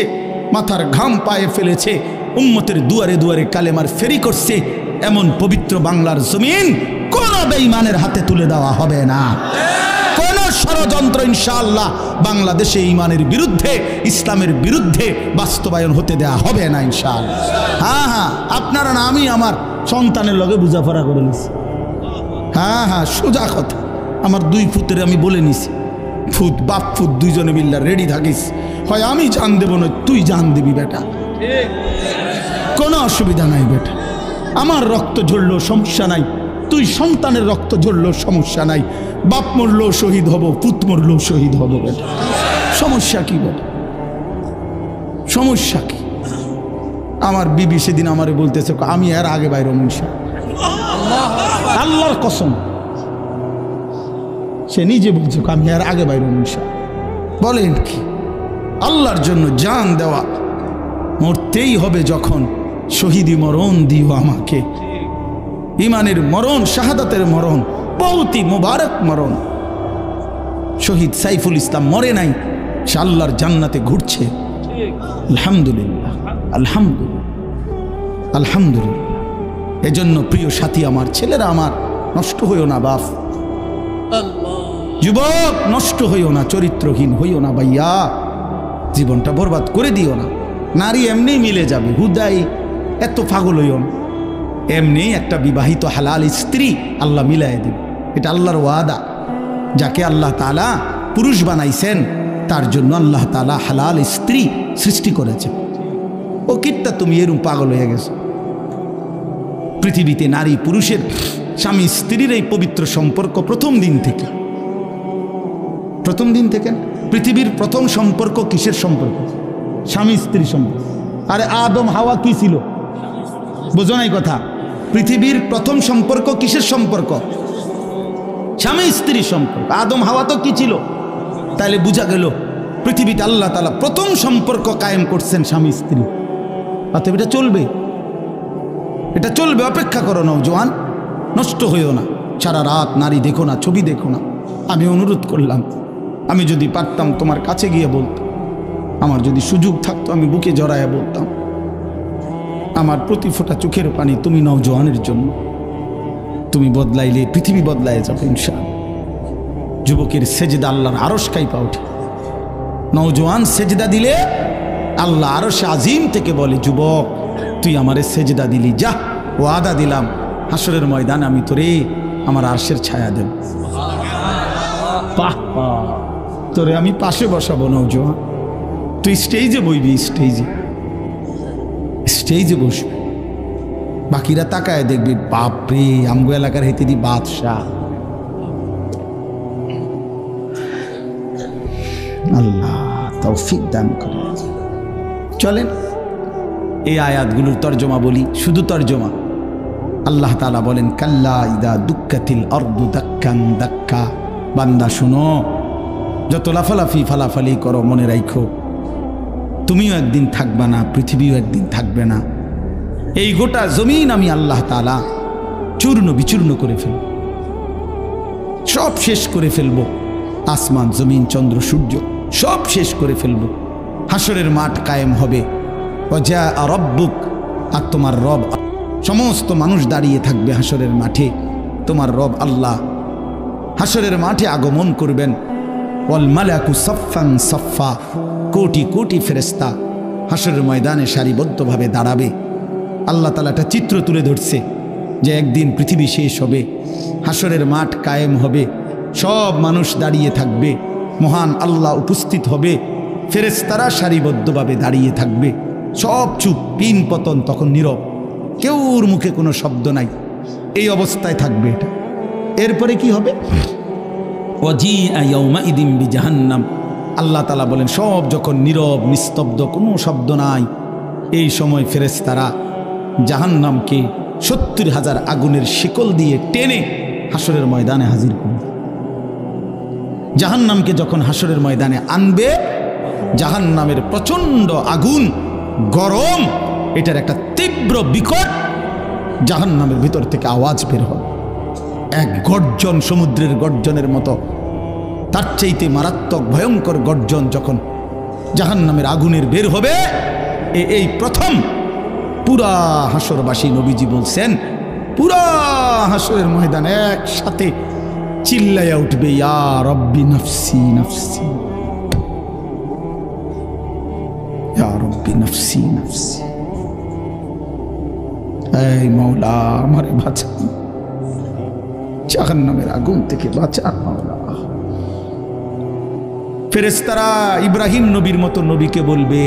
মাথার ঘাম পায়ে ফেলেছে, উম্মতের দুয়ারে দুয়ারে কালেমার ফেরি করছে। এমন পবিত্র বাংলার জমিন কোন বেঈমানের হাতে তুলে দেওয়া হবে না। কোন ষড়যন্ত্র ইনশাআল্লাহ বাংলাদেশে ইমানের বিরুদ্ধে, ইসলামের বিরুদ্ধে বাস্তবায়ন হতে দেওয়া হবে না ইনশাআল্লাহ। হ্যাঁ হ্যাঁ, আপনারা না, আমি আমার সন্তানের লগে বুঝাপড়া করে নিছি। হ্যাঁ হ্যাঁ, সোজা কথা। আমার 2 ফুতের আমি বলে নিছি, ফুত বাপ ফুত দুইজনে মিল্লা রেডি থাকিস, হয় আমি জান দেব না তুই জান দিবি বেটা, কোনো অসুবিধা নাই বেটা। আমার রক্ত ঝরলেও সমস্যা নাই, তুই সন্তানের রক্ত ঝরলেও সমস্যা নাই। বাপ মরলেও শহীদ হব, পুত মরলেও শহীদ হব বেটা, সমস্যা কি বেটা, সমস্যা কি? আমার বিবি সেদিন আমারে বলতেছে, আমি এর আগে বাইরে মনসা, আল্লাহর কসম, সে নিজে বলছে আমি এর আগে বাইরে মনসা। বলেন কি? আল্লাহর জন্য জান দেওয়া, মরতেই হবে যখন, শহীদি মরণ দিও আমাকে। ইমানের মরণ, শাহাদাতের মরণ, বহুতই মুবারক মরণ। শহীদ সাইফুল ইসলাম মরে নাই, সে আল্লাহর জান্নাতে ঘুরছে। আলহামদুলিল্লাহ, আলহামদুলিল্লাহ, আলহামদুলিল্লাহ। এজন্য প্রিয় সাথী আমার, ছেলেরা আমার, নষ্ট হইও না বাপ, যুবক নষ্ট হইও না, চরিত্রহীন হইও না ভাইয়া, জীবনটা বরবাদ করে দিও না। নারী এমনি মিলে যাবে, হুদাই এত পাগল হইও না। এমনি একটা বিবাহিত হালাল স্ত্রী আল্লাহ মিলাই দিবে, এটা আল্লাহর ওয়াদা। যাকে আল্লাহ তাআলা পুরুষ বানাইছেন তার জন্য আল্লাহ তাআলা হালাল স্ত্রী সৃষ্টি করেছেন। ও কিত্তা তুমি এরকম পাগল হয়ে গেছো? পৃথিবীতে নারী পুরুষের, স্বামী স্ত্রীর এই পবিত্র সম্পর্ক প্রথম দিন থেকে, প্রথম দিন থেকে পৃথিবীর প্রথম সম্পর্ক কিসের সম্পর্ক? স্বামী স্ত্রী সম্পর্ক। আরে আদম হাওয়া কি ছিল? বোঝো নাই কথা? পৃথিবীর প্রথম সম্পর্ক কিসের সম্পর্ক? স্বামী স্ত্রীর সম্পর্ক। আদম হাওয়া তো কি ছিল? তাহলে বোঝা গেল পৃথিবীতে আল্লাহ তাআলা প্রথম সম্পর্ক কায়েম করছেন স্বামী স্ত্রী। অতএব এটা চলবে, এটা চলবে। অপেক্ষা করো নওজোয়ান, নষ্ট হইও না। সারা রাত নারী দেখো না, ছবি দেখো না। আমি অনুরোধ করলাম, আমি যদি পারতাম তোমার কাছে গিয়ে বলতাম, আমার যদি সুযোগ থাকতো আমি বুকে জড়াইয়া বলতাম, আমার প্রতি ফোঁটা চোখের পানি তুমি নওজোয়ানের জন্য। তুমি বদলাইলে পৃথিবী বদলায় যাবে ইনশাআল্লাহ। যুবকের সেজদা আল্লাহর আরশ কাইপা ওঠে। নওজোয়ান সেজদা দিলে আল্লাহ আরশে আজিম থেকে বলে, যুবক তুই আমারে সেজদা দিলি, যা ওয়াদা দিলাম হাসরের ময়দানে আমি তোরে আমার আরশের ছায়া দেব। বাহ বাহ, তোরে আমি পাশে বসাবো নওজোয়ান। তুই স্টেজে বইবি, স্টেজে স্টেজে বসবি। বাকিরা তাকায় দেখবি, বাপরে আমগো এলাকার হেতে দি বাদশাহ। আল্লাহ তৌফিক দান করে। চলেন এই আয়াতগুলোর তর্জমা বলি, শুধু তর্জমা। আল্লাহ তাআলা বলেন, কাল্লা ইদা দুক্কাতিল আরদু দাক্কান দাক্কা। বান্দা শুনো, যত লাফালাফি ফালাফালি করো মনে রাখো তুমিও একদিন থাকবা না, পৃথিবীও একদিন থাকবে না। এই গোটা জমিন আমি আল্লাহ তাআলা চূর্ণ বিচূর্ণ করে ফেলব, সব শেষ করে ফেলব। আসমান জমিন চন্দ্র সূর্য সব শেষ করে ফেলব। হাসরের মাঠ কায়েম হবে। ওয়া রব্বুক, আর তোমার রব, সমস্ত মানুষ দাঁড়িয়ে থাকবে হাসরের মাঠে। তোমার রব আল্লাহ হাসরের মাঠে আগমন করবেন। ওয়াল মালাকু সাফফান সাফফা, কোটি কোটি ফেরেশতা হাসরের ময়দানে সারিবদ্ধভাবে দাঁড়াবে। আল্লাহ তাআলা একটা চিত্র তুলে ধরছে যে একদিন পৃথিবী শেষ হবে, হাসরের মাঠ কায়েম হবে, সব মানুষ দাঁড়িয়ে থাকবে, মহান আল্লাহ উপস্থিত হবে, ফেরেশতারা সারিবদ্ধভাবে দাঁড়িয়ে থাকবে, সব চুপ, পিন পতন, তখন নীরব, কেউর মুখে কোনো শব্দ নাই। এই অবস্থায় থাকবে এটা। এরপরে কি হবে? ওয়াজিআ ইয়াউমাইদিন বিজাহান্নাম। আল্লাহ তাআলা বলেন, সব যখন নীরব নিস্তব্ধ, কোনো শব্দ নাই, এই সময় ফেরেশতারা জাহান্নামকে ৭০,০০০ আগুনের শিকল দিয়ে টেনে হাসরের ময়দানে হাজির করবে। জাহান্নামকে যখন হাসরের ময়দানে আনবে, জাহান্নামের প্রচণ্ড আগুন, গরম, এটার একটা তীব্র বিকট জাহান্নামের ভিতর থেকে আওয়াজ বের হবে। এক গর্জন, সমুদ্রের গর্জনের মতো, তার চাইতে মারাত্মক ভয়ঙ্কর গর্জন যখন জাহান্নামের আগুনের বের হবে, এই প্রথম পুরা হাসরবাসী, নবীজি বলছেন, পুরা হাসরের ময়দানে একসাথে চিল্লাইয়া উঠবে, ইয়া রব্বি নফসি নফসি, ইয়া রব্বি নফসি নফসি। এই মওলা আমারে বাঁচান, জাহান্নামের আগুন থেকে বাঁচান মাওলা। ফেরেশতারা ইব্রাহিম নবীর মতো নবীকে বলবে,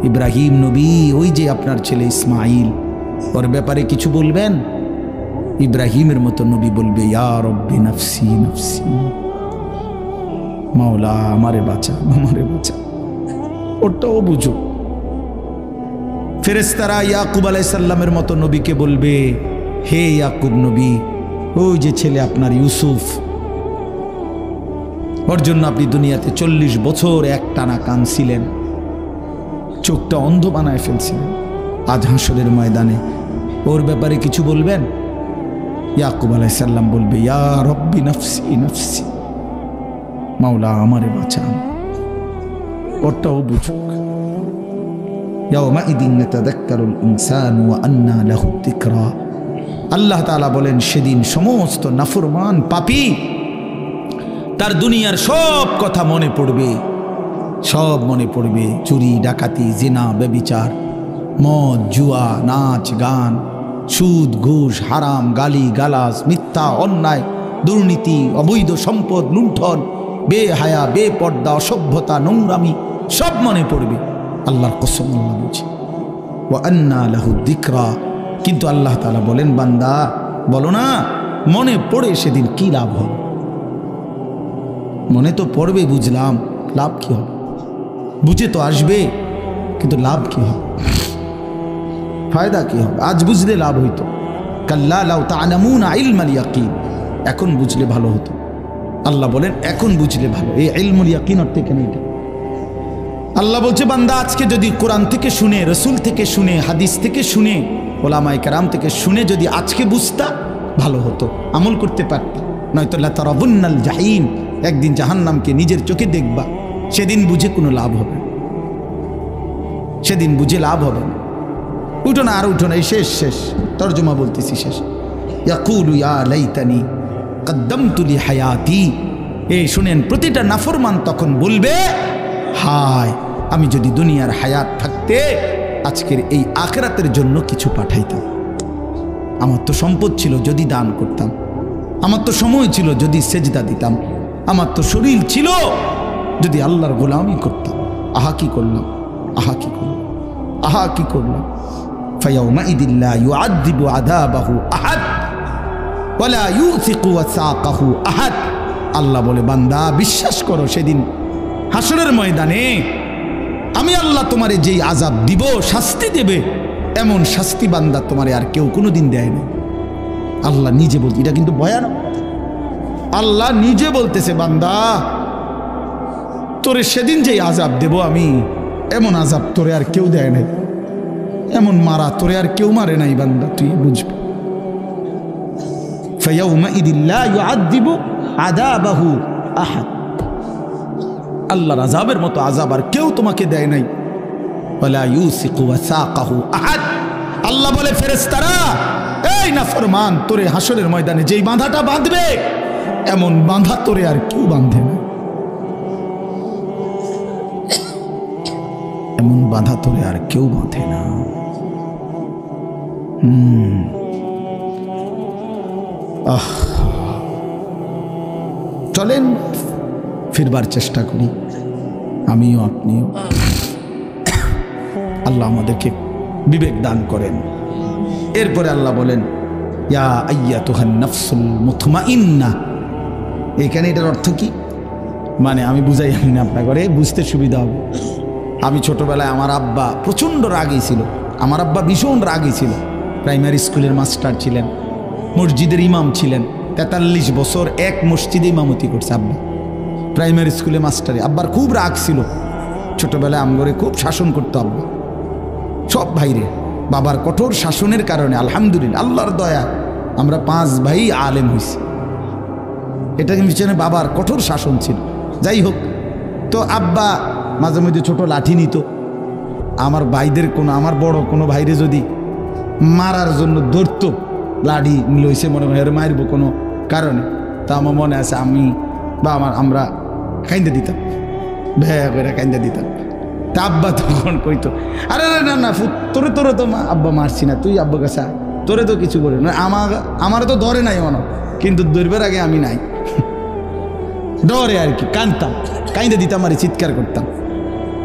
ইব্রাহিম নবী, ওই যে আপনার ছেলে ইসমাইল, ওর ব্যাপারে কিছু বলবেন? ইব্রাহিমের মতো নবী বলবে, ইয়া রব্বি নফসি নফসি, মাওলা আমারে বাঁচা, আমারে বাঁচা। ওটাও বুঝো। ফেরেশতারা ইয়াকুব আলাইহিস সালামের মতো নবীকে বলবে, হে ইয়াকুব নবী, ওই যে ছেলে আপনার ইউসুফ, ওর জন্য আপনি দুনিয়াতে ৪০ বছর একটানা কাঁদছিলেন, চোখটা অন্ধ বানায় ফেলছিলেন, আজ হাসরের ময়দানে ওর ব্যাপারে কিছু বলবেন? ইয়াকুব আলাইহিস সালাম বলবে, ইয়া রব্বি নফসি নফসি, মাওলা আমারে বাঁচান। ওটাও বুঝুক। ইয়াউমাইদিন ইয়াতাযাক্কারুল ইনসানু ওয়া আন্না লাহু যিকরা। আল্লাহ তাআলা বলেন, সেদিন সমস্ত নাফরমান পাপী তার দুনিয়ার সব কথা মনে পড়বে, সব মনে পড়বে। চুরি, ডাকাতি, জিনা, ব্যভিচার, মদ, জুয়া, নাচ, গান, সুদ, ঘুষ, হারাম, গালি গালাজ, মিথ্যা, অন্যায়, দুর্নীতি, অবৈধ সম্পদ, লুণ্ঠন, বেহায়া, বেপর্দা, অসভ্যতা, নোংরামি, সব মনে পড়বে। আল্লাহর কসম, আল্লাহ বুঝে। ওয়া আন্না লাহু যিকরা। কিন্তু আল্লাহ তাআলা বলেন, বান্দা বলো না, মনে পড়ে সেদিন কি লাভ হবে? মনে তো পড়বে, বুঝলাম, লাভ কি হবে? বুঝে তো আসবে, কিন্তু লাভ কি হবে? ফায়দা কি হবে? আজ বুঝলে লাভ হইতো। কাল্লা লাউ তা'লামুনা ইলমাল ইয়াকিন, এখন বুঝলে ভালো হতো। আল্লাহ বলেন এখন বুঝলে ভালো। এই ইলমুল ইয়াকিন অর্থ কেন এটা? আল্লাহ বলছে বান্দা আজকে যদি কোরআন থেকে শুনে, রসুল থেকে শুনে, হাদিস থেকে শুনে, ওলামায়ে কেরাম থেকে শুনে যদি আজকে বুঝতা ভালো হতো, আমল করতে পারতা। নয়তো লা তারাবুন্নাল জাহিম, একদিন জাহান্নামকে নিজের চোখে দেখবা, সেদিন বুঝে কোনো লাভ হবে না, সেদিন বুঝে লাভ হবে না। উঠো না, আর উঠো না, এই শেষ শেষ তর্জমা বলতেছি শেষ। ইয়াকুলু ইয়া লাইতানি কদ্দামতু লি হায়াতি, এই শুনেন, প্রতিটা নাফরমান তখন বলবে হায় আমি যদি দুনিয়ার হায়াত থাকতে আজকের এই আখিরাতের জন্য কিছু পাঠাইতাম। আমার তো সম্পদ ছিল যদি দান করতাম, আমার তো সময় ছিল যদি সেজদা দিতাম, আমার তো শরীর ছিল যদি আল্লাহর গোলামি করতাম। আহা কি করলাম, আহা কি করলাম, আহা কি করলাম। ফায়াউমাইদিন লা ইউআযযিবু আযাবাহু আহাদ ওয়ালা ইউসিকু ওয়াসাকাহু আহাদ। আল্লাহ বলে বান্দা বিশ্বাস করো, সেদিন হাসরের ময়দানে আমি আল্লাহ তোমারে যেই আযাব দিব, শাস্তি দেবে, এমন শাস্তি বান্দা তোমারে আর কেউ কোনোদিন দেয় না। আল্লাহ নিজে বলতে, এটা কিন্তু ভয়ানক। আল্লাহ নিজে বলতেছে বান্দা তোরে সেদিন যেই আযাব দেব আমি, এমন আযাব তোরে আর কেউ দেয় নাই, এমন মারা তোরে আর কেউ মারে নাই বান্দা, তুই বুঝবি। ফায়াউমাইদিন লা ইউআযযিবু আযাবাহু আহাদ, আল্লাহর আযাবের মতো আযাব আর কেউ তোমাকে দেয় নাই। ওয়ালা ইউসিকু ওয়াসাকাহু আহাদ। আল্লাহ বলে ফেরেশতারা, এই নাফরমান, তোরে হাসরের ময়দানে যেই বাঁধাটা বাঁধবে, এমন বাঁধা তোরে আর কেউ বাঁধে না, এমন বাঁধা তোরে আর কেউ বাঁধে না। চলেন ফিরবার চেষ্টা করি, আমিও আপনিও। আল্লাহ আমাদেরকে বিবেক দান করেন। এরপরে আল্লাহ বলেন ইয়া আইয়াতুহান নাফসুল মুতমাইন্না। এখানে এটার অর্থ কি মানে আমি বুঝাই না, আপনার করে বুঝতে সুবিধা হবে। আমি ছোটবেলায় আমার আব্বা প্রচণ্ড রাগী ছিল, আমার আব্বা ভীষণ রাগী ছিল। প্রাইমারি স্কুলের মাস্টার ছিলেন, মসজিদের ইমাম ছিলেন, 43 বছর এক মসজিদে ইমামতি করছে আব্বা, প্রাইমারি স্কুলে মাস্টারে। আব্বার খুব রাগ ছিল, ছোটবেলায় আমগরে খুব শাসন করতো আব্বা, সব ভাইরে। বাবার কঠোর শাসনের কারণে আলহামদুলিল্লাহ আল্লাহর দয়া আমরা 5 ভাই আলেম হয়েছি। এটা পিছনে বাবার কঠোর শাসন ছিল। যাই হোক, তো আব্বা মাঝে মধ্যে ছোট লাঠি নিত। আমার ভাইদের কোনো, আমার বড় কোনো ভাইরে যদি মারার জন্য ধরতো, লাঠি লইছে মনে হয় মারব কোনো কারণে, তা আমার মনে আছে আমি বা আমরা কাইন্দা দিতাম, ভ্যা করে কাইন্দা দিতাম। তা আব্বা তখন কইতো, আরে না না তোরে তোরে তো আব্বা মারছি না, তুই আব্বা কাছে তোরে তো কিছু করে না, আমার তো ধরে নাই মনে, কিন্তু ধরবার আগে আমি নাই, ডরে আর কি, কাঁদতাম, কাইন্দা দিতাম আর চিৎকার করতাম।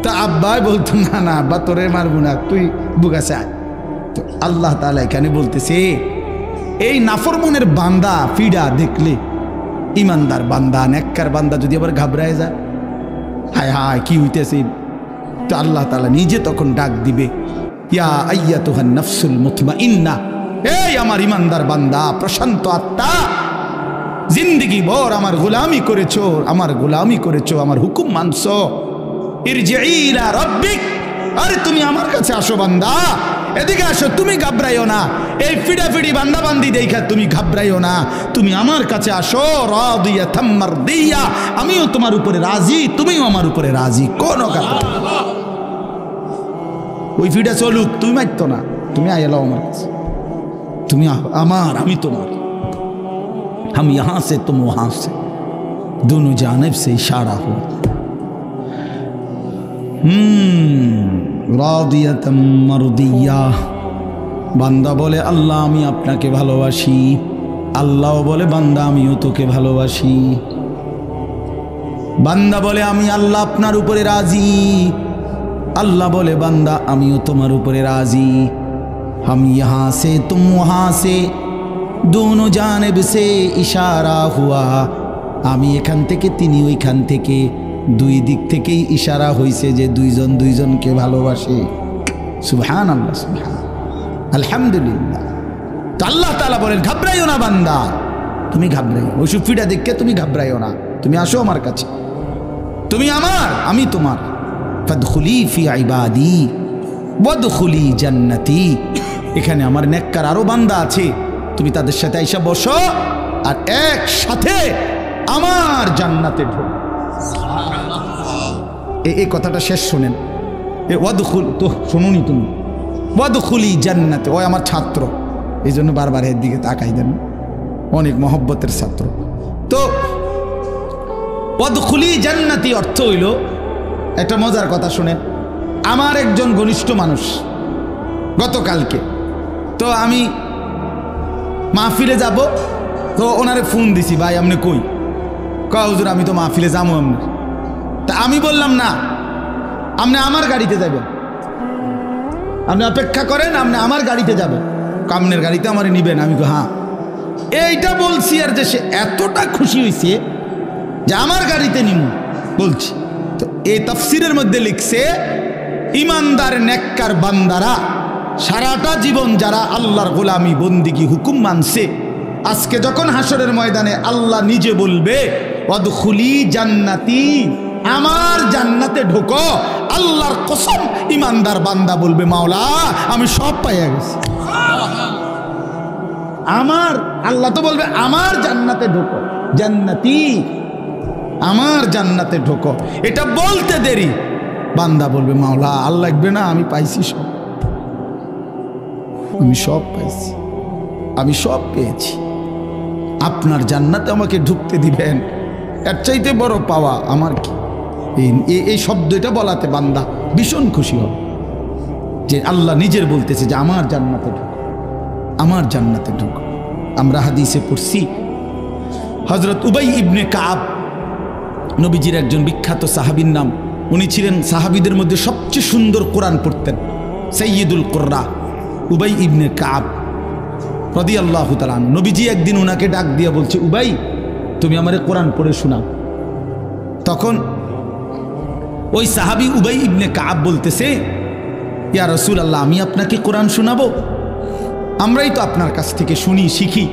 তা আব্বাই বলতো না না আব্বা তোরে মারবো না, তুই বুকাছে আয়। তো আল্লাহ তাআলা এখানে বলতেছে এই নাফরমানের বান্দা ফিডা দেখলে, ইমানদার বান্দা নেককার বান্দা যদি আবার ঘাবড়ায় যায়, হায় হায় কি হইতেছে, তো আল্লাহ তাআলা নিজে তখন ডাক দিবে ইয়া আইয়াতুহান নাফসুল মুতমাইন্না, এই আমার ইমানদার বান্দা, প্রশান্ত আত্মা, জিন্দেগি ভর আমার গোলামি করেছো, আমার গোলামি করেছো, আমার হুকুম মানছো, ইরজিই ইলা রাব্বিক, আরে তুমি আমার কাছে আসো বান্দা, এদিকে আসো, তুমি ঘাবড়াইও না, এই ফিডাফিডি বান্দা বান্দি দেখা তুমি ঘাবড়াইও না, তুমি আমার কাছে আসো, রাদিয়াতাম মারদিয়া, আমিও তোমার উপরে রাজি, তুমিও আমার উপরে রাজি, কোন কথা। ওই ফিডা চলুক, তুমি মারতো না, তুমি আইলাও আমার কাছে, তুমি আমার, আমি তোমার, हम यहां से तुम वहां से, दोनों जानिब से इशारा हो। রাদিয়াতাম মারদিয়া, বান্দা বলে আল্লাহ আমি আপনাকে ভালোবাসি, আল্লাহ বলে বান্দা আমিও তোকে ভালোবাসি, বান্দা বলে আমি আল্লাহ আপনার উপরে রাজি, আল্লাহ বলে বান্দা আমিও তোমার উপরে রাজি, हम यहाँ से तुम वहाँ से, दोनों जानिब से इशारा हुआ, আমি এখান থেকে তিনি ওইখান থেকে, দুই দিক থেকেই ইশারা হইছে যে দুইজন দুইজনকে ভালোবাসে। সুবহানাল্লাহ, সুবহানাল্লাহ। আলহামদুলিল্লাহ। তো আল্লাহ তাআলা বলেন ঘাবড়াইও না বান্দা, তুমি ঘাবড়াইও, ওই সুফিটা দেখে তুমি ঘাবড়াইও না, তুমি আসো আমার কাছে, তুমি আমার, আমি তোমার। ফাদখুলি ফি ইবাদি ওয়াদখুলি জান্নাতি, এখানে আমার নেককার আরো বান্দা আছে, তুমি তাদের সাথে আইসা বসো আর একসাথে আমার জান্নাতে ঢোকো। এই কথাটা শেষ শোনেন, ওয়াদখুল তো শুনুনি তুমি, ওয়াদখুলি জান্নাতে, ওই আমার ছাত্র, এই জন্য বারবার এর দিকে তাকাই দেন, অনেক মহব্বতের ছাত্র। তো ওয়াদখুলি জান্নাতি অর্থ হইল, একটা মজার কথা শুনেন, আমার একজন ঘনিষ্ঠ মানুষ গতকালকে, তো আমি মাহফিলে যাব, তো ওনারে ফোন দিছি, ভাই আপনি কই? কয় হুজুর আমি তো মাহফিলে যাবো আপনার। তা আমি বললাম না, আপনি আমার গাড়িতে যাবেন, আপনি অপেক্ষা করেন, আপনি আমার গাড়িতে যাবেন, কামনের গাড়িতে আমার নিবেন। আমি তো হ্যাঁ, এইটা বলছি, আর যে সে এতটা খুশি হয়েছে যে আমার গাড়িতে নিব বলছি। তো এই তাফসিরের মধ্যে লিখছে, ইমানদার নেককার বান্দারা সারাটা জীবন যারা আল্লাহর গোলামি বন্দিগি হুকুম মানছে, আজকে যখন হাসরের ময়দানে আল্লাহ নিজে বলবে ওয়াদখুলি জান্নাতি, আমার জান্নাতে ঢোকো, আল্লাহর কসম ইমানদার বান্দা বলবে মাওলা আমি সব পাইয়া গেছি। আমার আল্লাহ তো বলবে আমার জান্নাতে ঢোকো, জান্নাতি, আমার জান্নাতে ঢোকো। এটা বলতে দেরি বান্দা বলবে মাওলা আর লাগবে না, আমি পাইছি সব, আমি সব পাইছি, আমি সব পেয়েছি, আপনার জান্নাতে আমাকে ঢুকতে দিবেন, এর চাইতে বড় পাওয়া আমার কি? এই শব্দটা বলাতে বান্দা ভীষণ খুশি হবে যে আল্লাহ নিজের বলতেছে যে আমার জান্নাতে ঢুকো, আমার জান্নাতে ঢুকো। আমরা হাদিসে পড়ছি, হযরত উবাই ইবনে কাব নবীজির একজন বিখ্যাত সাহাবীর নাম, উনি ছিলেন সাহাবীদের মধ্যে সবচেয়ে সুন্দর কোরআন পড়তেন, সাইয়্যিদুল কুররা উবাই ইবনে কাব রাদিয়াল্লাহু তাআলা। নবীজি একদিন ওনাকে ডাক দিয়ে বলছে, উবাই তুমি আমারে কোরআন পড়ে শোনাও। তখন ওই সাহাবী উবাই ইবনে কাব বলতেছে, ইয়া রাসূলুল্লাহ আমি আপনাকে কোরআন শোনাবো? আমরাই তো আপনার কাছ থেকে শুনি শিখি,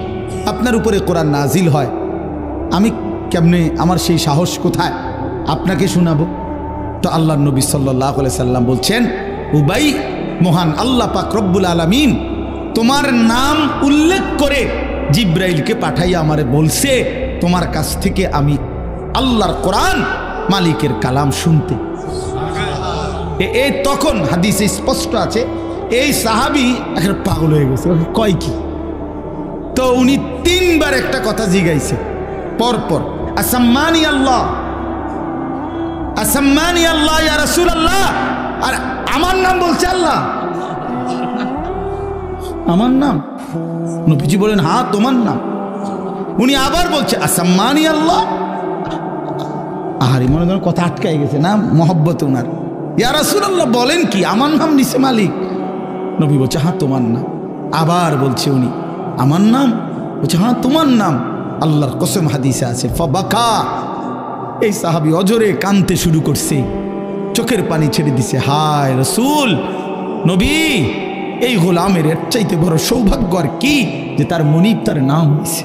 আপনার উপরে কোরআন নাজিল হয়, আমি কেমনে, আমার সেই সাহস কোথায় আপনাকে শোনাবো? তো আল্লাহর নবী সাল্লাল্লাহু আলাইহি সাল্লাম বলছেন, উবাই মহান আল্লাহ পাক রব্বুল আলামিন তোমার নাম উল্লেখ করে জিব্রাইলকে পাঠাইয়া আমারে বলছে তোমার কাছ থেকে আমি আল্লাহর কোরআন মালিকের কালাম শুনতে। এই তখন হাদিসে স্পষ্ট আছে, এই সাহাবী এখন পাগল হয়ে গেছে, কয় কি? তো উনি তিনবার একটা কথা জিগাইছে পরপর, আসাম্মানি আল্লাহ, আসাম্মানি আল্লাহ ইয়া রাসূলুল্লাহ, আর আমার নাম বলছে আল্লাহ, আমার নাম? নবীজি বলেন হ্যাঁ তোমার নাম। উনি আবার বলছে আসাম্মানি আল্লাহ, আহারে মনে করেন কথা আটকাই গেছে না মহব্বত উনার, ইয়া রাসূলুল্লাহ বলেন কি, আমার নাম নিছে মালিক। নবী বলছে হ্যাঁ তোমার নাম। আবার বলছে উনি আমার নাম, বলছে হ্যাঁ তোমার নাম। আল্লাহর কসম হাদিসে আছে, ফাবাকা, এই সাহাবী অজরে কাঁদতে শুরু করছে, চোখের পানি ছেড়ে দিছে, হায় রাসূল, নবী এই গোলামের এর চাইতে বড় সৌভাগ্য আর কি যে তার মনিব তার নাম নিছে।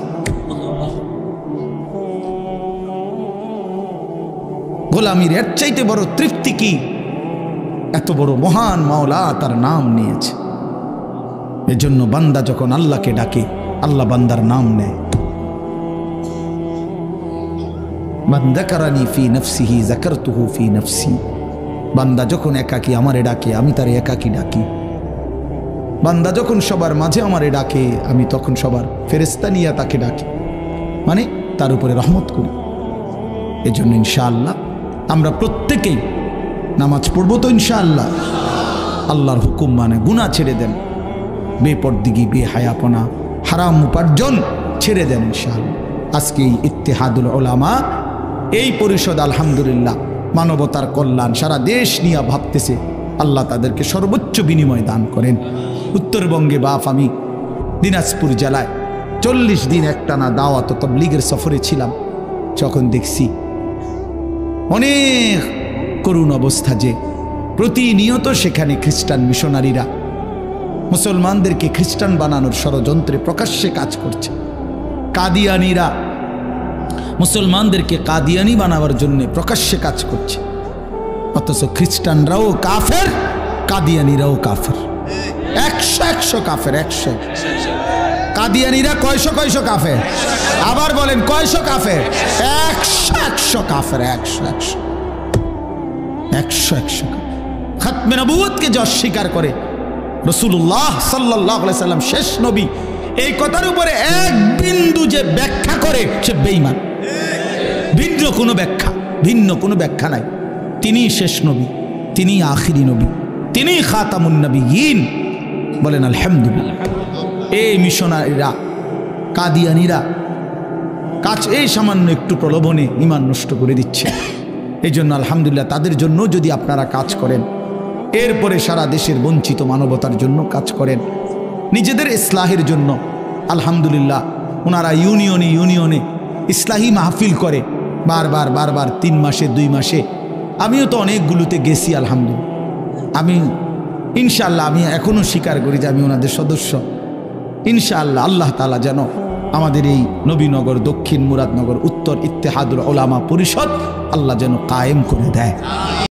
গোলামির এর চাইতে বড় তৃপ্তি কি? এত বড় মহান মাওলা তার নাম নিয়েছে। এজন্য বান্দা যখন আল্লাহকে ডাকে, আল্লাহ বান্দার নাম নেয়। মান যাকারানি ফি নাফসিহি যাকারতুহু ফি নাফসি, বান্দা যখন একাকী আমারে ডাকে আমি তারে একাকী ডাকি। বান্দা যখন সবার মাঝে আমারে ডাকে আমি তখন সবার ফেরেশতা নিয়ে তাকে ডাকি, মানে তার উপরে রহমত করি। এজন্য ইনশাআল্লাহ আমরা প্রত্যেকেই নামাজ পড়বো তো ইনশাআল্লাহ, আল্লাহর হুকুম মানে গুনাহ ছেড়ে দেন, বেপরদিগি বেহায়াপনা হারাম উপার্জন ছেড়ে দেন ইনশাআল্লাহ। আজকে এই ইত্তেহাদুল উলামা এই পরিষদ আলহামদুলিল্লাহ মানবতার কল্যাণ সারা দেশ নিয়ে ভাবতেছে, আল্লাহ তাদেরকে সর্বোচ্চ বিনিময় দান করেন। উত্তরবঙ্গে বাপ আমি দিনাজপুর জেলায় 40 দিন একটানা দাওয়াত ও তাবলীগের সফরে ছিলাম, যখন দেখছি অনেক করুণ অবস্থা যে প্রতিনিয়ত সেখানে খ্রিস্টান মিশনারিরা মুসলমানদেরকে খ্রিস্টান বানানোর ষড়যন্ত্রে প্রকাশ্যে কাজ করছে। কাদিয়ানিরা মুসলমানদেরকে কাদিয়ানি বানাবার জন্য প্রকাশ্যে কাজ করছে, অথচ খ্রিস্টানরাও কাফের, কাদিয়ানিরাও কাফের। 100 কাফের, 100। কাদিয়ানিরা কয়শো কাফের? আবার বলেন কয়শো কাফের? 100 কাফের, 100 খাতমে নবুয়তকে যে অস্বীকার করে, রাসূলুল্লাহ সাল্লাল্লাহু আলাইহি সাল্লাম শেষ নবী, এই কথার উপরে এক বিন্দু যে ব্যাখ্যা করে সে বেঈমান। ভিন্ন কোনো ব্যাখ্যা নাই। তিনি শেষ নবী, তিনি আখিরি নবী, তিনি খাতামুন নবিয়্যিন। বলেন আলহামদুলিল্লাহ। এই মিশনারিরা, কাদিয়ানিরা এই সামান্য একটু প্রলোভনে ঈমান নষ্ট করে দিচ্ছে। এই জন্য আলহামদুলিল্লাহ তাদের জন্য যদি আপনারা কাজ করেন, এরপরে সারা দেশের বঞ্চিত মানবতার জন্য কাজ করেন, নিজেদের ইসলাহের জন্য, আলহামদুলিল্লাহ ওনারা ইউনিয়নে ইসলাহি মাহফিল করে বারবার 3 মাসে 2 মাসে। আমিও তো অনেকগুলোতে গেছি আলহামদুলিল্লাহ। আমি ইনশাআল্লাহ আমি এখনও স্বীকার করি যে আমি ওনাদের সদস্য। ইনশাআল্লাহ আল্লাহ তাআলা যেন আমাদের এই নবীনগর, দক্ষিণ মুরাদনগর, উত্তর ইত্তেহাদুল উলামা পরিষদ আল্লাহ যেন কায়েম করে দেয়।